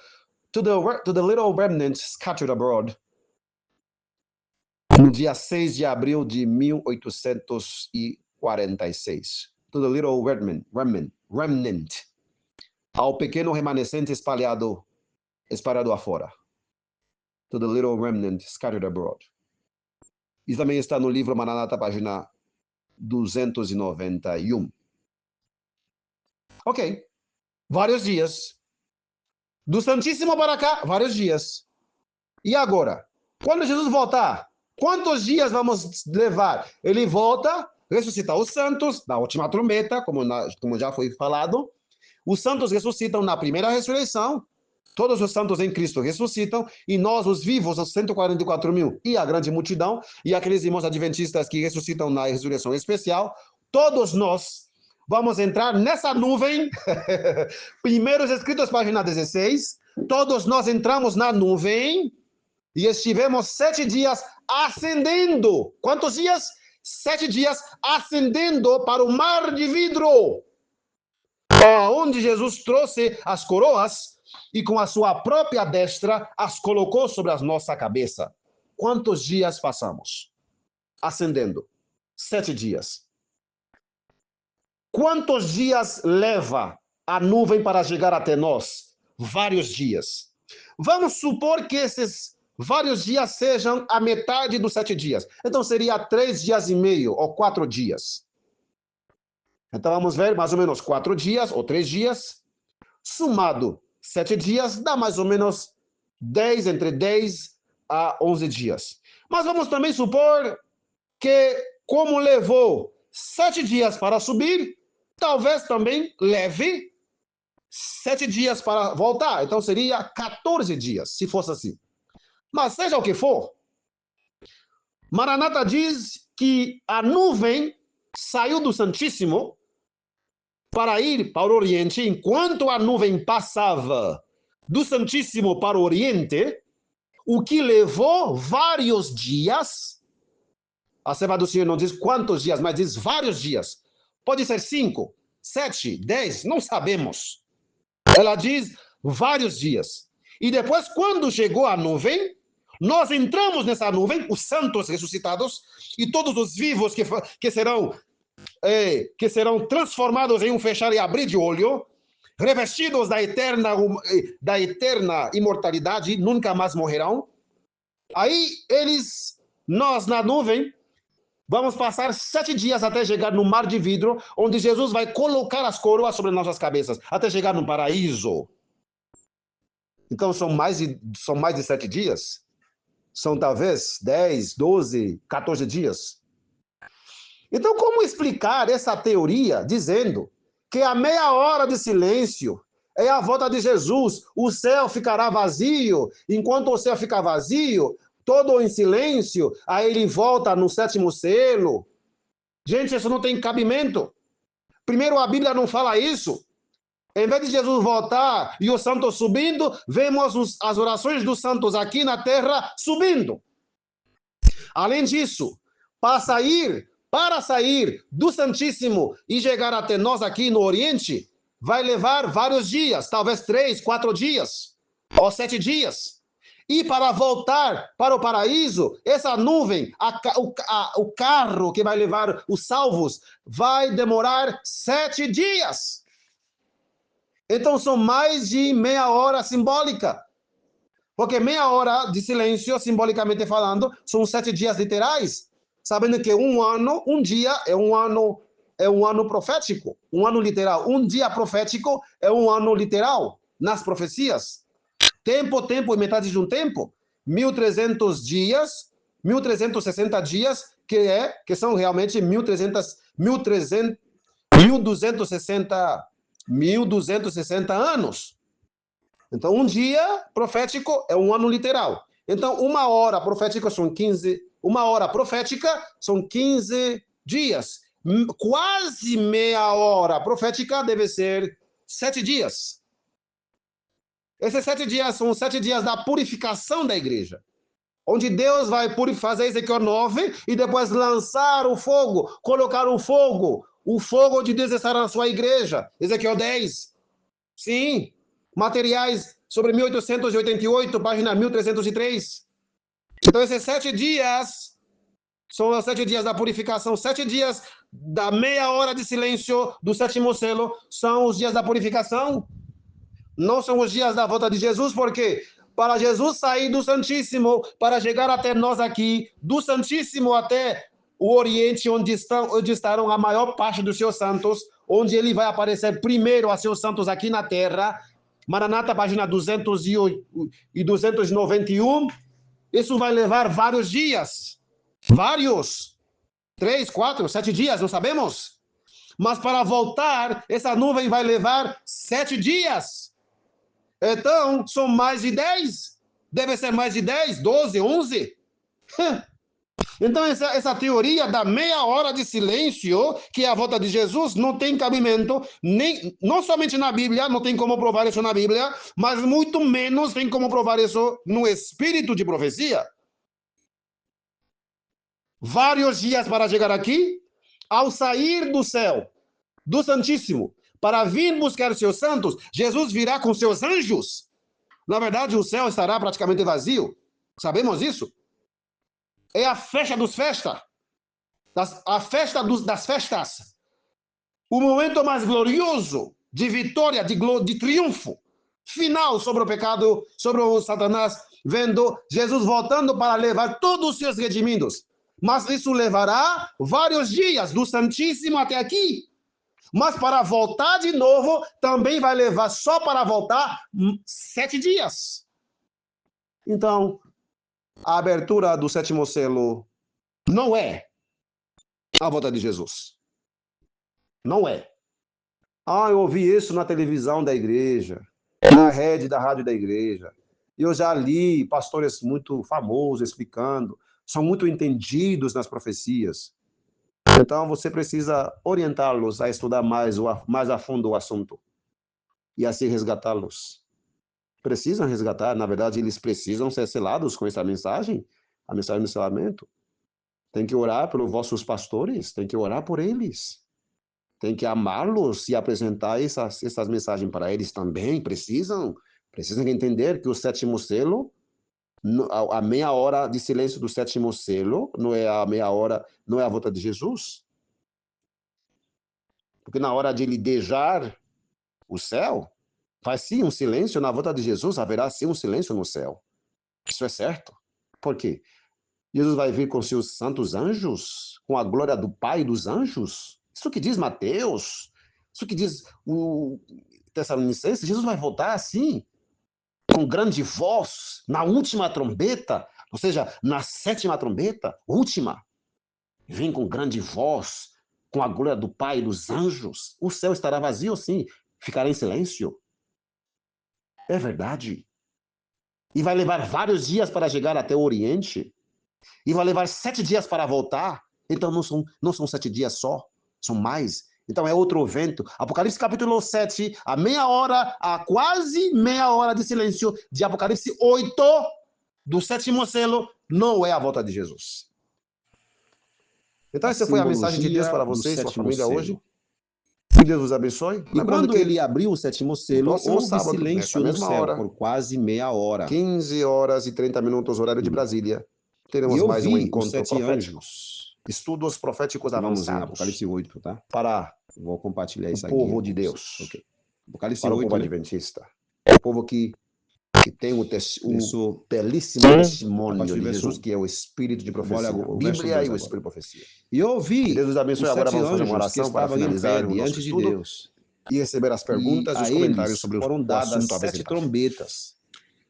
To the Little Remnant Scattered Abroad, no dia 6 de abril de 1846. To the Little Remnant, ao pequeno remanescente espalhado afora. To the Little Remnant Scattered Abroad. Isso também está no livro Maranata, página 291. Ok. Vários dias. Do Santíssimo para cá, vários dias. E agora? Quando Jesus voltar, quantos dias vamos levar? Ele volta, ressuscita os santos, na última trombeta, como já foi falado. Os santos ressuscitam na primeira ressurreição. Todos os santos em Cristo ressuscitam. E nós, os vivos, os 144 mil e a grande multidão, e aqueles irmãos adventistas que ressuscitam na ressurreição especial, todos nós vamos entrar nessa nuvem. Primeiros Escritos, página 16. Todos nós entramos na nuvem e estivemos 7 dias ascendendo. Quantos dias? 7 dias ascendendo para o mar de vidro, onde Jesus trouxe as coroas e com a sua própria destra as colocou sobre a nossa cabeça. Quantos dias passamos ascendendo? 7 dias. Quantos dias leva a nuvem para chegar até nós? Vários dias. Vamos supor que esses vários dias sejam a metade dos 7 dias. Então seria 3 dias e meio ou 4 dias. Então vamos ver mais ou menos 4 dias ou 3 dias. Somado 7 dias dá mais ou menos entre 10 a 11 dias. Mas vamos também supor que, como levou 7 dias para subir, talvez também leve 7 dias para voltar. Então seria 14 dias, se fosse assim. Mas seja o que for, Maranata diz que a nuvem saiu do Santíssimo para ir para o Oriente. Enquanto a nuvem passava do Santíssimo para o Oriente, o que levou vários dias. A serva do Senhor não diz quantos dias, mas diz vários dias. Pode ser 5, 7, 10, não sabemos. Ela diz vários dias. E depois, quando chegou a nuvem, nós entramos nessa nuvem, os santos ressuscitados, e todos os vivos que serão transformados em um fechar e abrir de olho, revestidos da eterna imortalidade, nunca mais morrerão. Aí nós na nuvem, vamos passar 7 dias até chegar no mar de vidro, onde Jesus vai colocar as coroas sobre nossas cabeças, até chegar no paraíso. Então são mais de 7 dias. São talvez 10, 12, 14 dias. Então, como explicar essa teoria dizendo que a meia hora de silêncio é a volta de Jesus, o céu ficará vazio, enquanto o céu ficar vazio, todo em silêncio, aí ele volta no 7º selo? Gente, isso não tem cabimento. Primeiro, a Bíblia não fala isso. Em vez de Jesus voltar e os santos subindo, vemos as orações dos santos aqui na terra subindo. Além disso, para sair do Santíssimo e chegar até nós aqui no Oriente, vai levar vários dias, talvez 3, 4 dias, ou 7 dias. E para voltar para o paraíso, essa nuvem, o carro que vai levar os salvos, vai demorar 7 dias. Então são mais de meia hora simbólica. Porque meia hora de silêncio, simbolicamente falando, são 7 dias literais. Sabendo que um dia é um ano profético, um ano literal. Um dia profético é um ano literal nas profecias. Tempo e metade de um tempo. 1.300 dias, 1.360 dias, que são realmente 1.260 anos. Então, um dia profético é um ano literal. Então, uma hora profética são 15 dias. Quase meia hora profética deve ser 7 dias. Esses 7 dias são os 7 dias da purificação da igreja, onde Deus vai fazer Ezequiel 9 e depois lançar o fogo, colocar o fogo de Deus estará na sua igreja. Ezequiel 10. Sim, materiais sobre 1888, página 1303. Então, esses 7 dias são os 7 dias da purificação. 7 dias da meia hora de silêncio do 7º selo são os dias da purificação. Não são os dias da volta de Jesus, porque para Jesus sair do Santíssimo, para chegar até nós aqui, do Santíssimo até o Oriente, onde estarão a maior parte dos seus santos, onde ele vai aparecer primeiro a seus santos aqui na Terra. Maranata, página 208 e 291. Isso vai levar vários dias. Vários. 3, 4, 7 dias, não sabemos. Mas para voltar, essa nuvem vai levar 7 dias. Então, são mais de 10. Deve ser mais de 10, 12, 11. Então, essa teoria da meia hora de silêncio, que é a volta de Jesus, não tem cabimento, não somente na Bíblia, não tem como provar isso na Bíblia, mas muito menos tem como provar isso no espírito de profecia. Vários dias para chegar aqui, ao sair do céu, do Santíssimo, para vir buscar seus santos, Jesus virá com seus anjos. Na verdade, o céu estará praticamente vazio. Sabemos isso? É a festa dos festas. A festa das festas. O momento mais glorioso de vitória, de triunfo final sobre o pecado, sobre o Satanás, vendo Jesus voltando para levar todos os seus redimidos. Mas isso levará vários dias, do Santíssimo até aqui. Mas para voltar de novo, também vai levar, só para voltar, 7 dias. Então, a abertura do 7º selo não é a volta de Jesus. Não é. Eu ouvi isso na televisão da igreja, na rede da rádio da igreja. Eu já li pastores muito famosos explicando, são muito entendidos nas profecias. Então, você precisa orientá-los a estudar mais a fundo o assunto e assim resgatá-los. Precisam resgatar, na verdade, eles precisam ser selados com essa mensagem, a mensagem do selamento. Tem que orar pelos vossos pastores, tem que orar por eles. Tem que amá-los e apresentar essas mensagens para eles também. Precisam entender que o 7º selo, a meia hora de silêncio do 7º selo, não é a meia hora, não é a volta de Jesus. Porque na hora de ele deixar o céu, vai sim um silêncio, na volta de Jesus haverá sim um silêncio no céu. Isso é certo. Por quê? Jesus vai vir com seus santos anjos, com a glória do Pai e dos anjos. Isso que diz Mateus, isso que diz o Tessalonicenses. Jesus vai voltar assim, com grande voz, na última trombeta, ou seja, na 7ª trombeta, última. Vem com grande voz, com a glória do Pai e dos anjos. O céu estará vazio, sim, ficará em silêncio. É verdade. E vai levar vários dias para chegar até o Oriente. E vai levar 7 dias para voltar. Então não são 7 dias só, são mais. Então é outro evento. Apocalipse capítulo 7, a quase meia hora de silêncio de Apocalipse 8, do 7º selo, não é a volta de Jesus. Então essa foi a mensagem de Deus para você e sua família hoje. Que Deus vos abençoe. E quando ele abriu o 7º selo, houve sábado, silêncio no céu por quase meia hora. 15 horas e 30 minutos, horário de Brasília. Teremos mais um encontro profético. Anjos. Estudos proféticos Vamos em avançados. Apocalipse 8, tá? Para Vou compartilhar isso o aqui. povo de Deus. Ok. Apocalipse Para o 8, povo né? adventista. O povo que tem o belíssimo a testemunho partir do de verso Jesus, 1. que é o Espírito de profecia. Olha, o Bíblia verso e 2 o agora. Espírito de profecia. E ouvi Que Deus nos abençoe. os Agora 7 vamos fazer uma anjos que oração para estavam em finalizar pé o nosso diante de estudo Deus. e receber as perguntas e E os a comentários eles sobre o foram assunto dadas 7 apresentado. trombetas.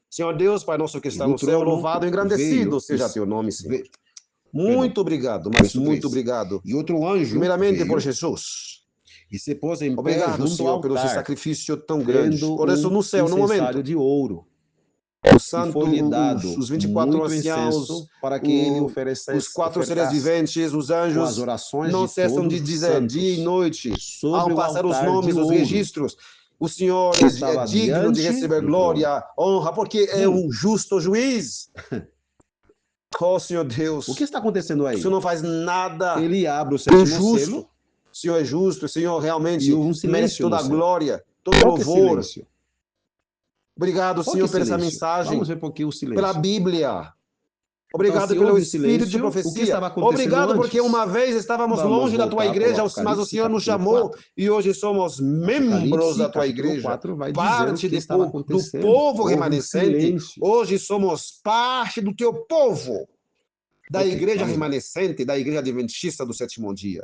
Senhor Deus, Pai nosso que está do no céu, trono louvado e engrandecido veio seja os- teu nome, Senhor. ve- Muito obrigado, mas verso muito 3. obrigado. E outro anjo Primeiramente veio por Jesus. e se pôs em pé Obrigado, junto Senhor, ao pelo seu altar, sacrifício tão grande. tendo Por isso, no céu, no momento, incensário de ouro. os E santos, foi-lhe dado os 24 muito anciãos, incenso para que ele os 4 seres ofertasse viventes, os com as anjos, orações não de cessam todos de os dizer santos dia e noite, sobre ao o passar os altar nomes, de os ouro registros. O Senhor que é estava digno de diante receber do glória, honra, porque é um justo juiz. Oh, Senhor Deus, O que está acontecendo o aí? Senhor não faz nada Ele abre o 7º injusto. selo O Senhor é justo, o Senhor realmente e houve um merece silêncio toda no a céu. glória, todo Qual que é louvor. silêncio? Obrigado, Qual Senhor, que é por essa silêncio? mensagem, Vamos ver por que o pela silêncio. Bíblia. Obrigado se pelo houve espírito de silêncio, o que profecia. estava acontecendo Obrigado porque antes? uma vez estávamos Vamos longe da tua voltar igreja, para o mas o Apocalipse, Senhor nos capítulo chamou 4. e hoje somos membros Apocalipse, da tua capítulo igreja, 4, vai dizer o parte que estava do acontecendo. povo Houve um remanescente. silêncio. Hoje somos parte do teu povo, da Ok, igreja vamos lá. remanescente, da igreja adventista do sétimo dia,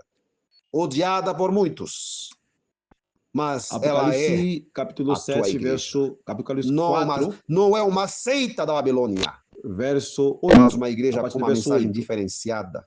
odiada por muitos, mas ela é Apocalipse, capítulo a tua 7, igreja. verso, Apocalipse Não, mas 4, não é uma seita da Babilônia, verso mas 8. uma A igreja partir com do uma verso mensagem 8. diferenciada.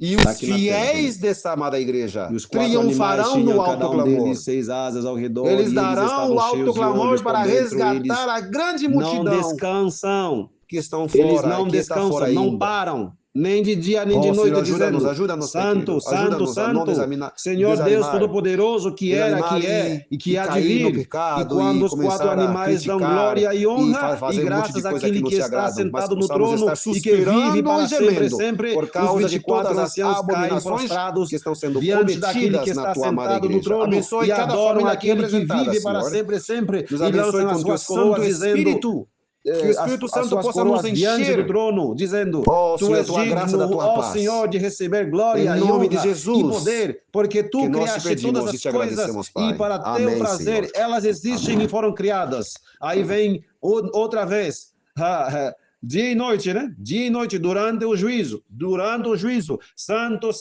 E Tá os aqui na tela também. fiéis dessa amada igreja E os 4 animais triunfarão no tinham alto cada um clamor. deles 6 asas ao redor, Eles e eles darão estavam o alto cheios de clamor olhos por para dentro, eles resgatar a grande não multidão descansam. que estão Eles fora, não que está descansam, fora não ainda. param, nem de dia nem de Oh, Senhor, noite, ajuda-nos, dizendo: ajuda-nos, Pai Santo, querido. Santo, Ajuda-nos a não Santo, Senhor Deus Todo-Poderoso, que era, desanimar que é e que e há de cair no vir. E pecado quando e os 4 começar a animais dão criticar glória e e honra, e fazer um monte de graças coisa que àquele não que te está agradam, mas sentado no possamos trono estar e que vive suspirando para e sempre, gemendo sempre, por os causa de 24 todas as anciãos caem abominações prostrados que estão sendo diante daquele que cometidas na está tua amada sentado no igreja. trono Abençoe e cada adoram família aqui aquele que representada, vive para Senhor. sempre, sempre, Nos e abençoe lançam com as o teu suas Santo coroas, dizendo, Espírito, que o Espírito as Santo suas possa nos coroas diante do encher. trono, dizendo: Oh, Tu Senhor, és tua graça da digno, tua ó paz. Senhor, de receber Em glória e nome de honra e Jesus, poder, porque tu que nós te criaste todas pedimos e as te coisas agradecemos, e Pai. para teu Amém, Senhor. prazer elas existem Amém. e foram criadas. Aí vem outra vez. Dia e noite, né? Dia e noite, durante o juízo. Santo,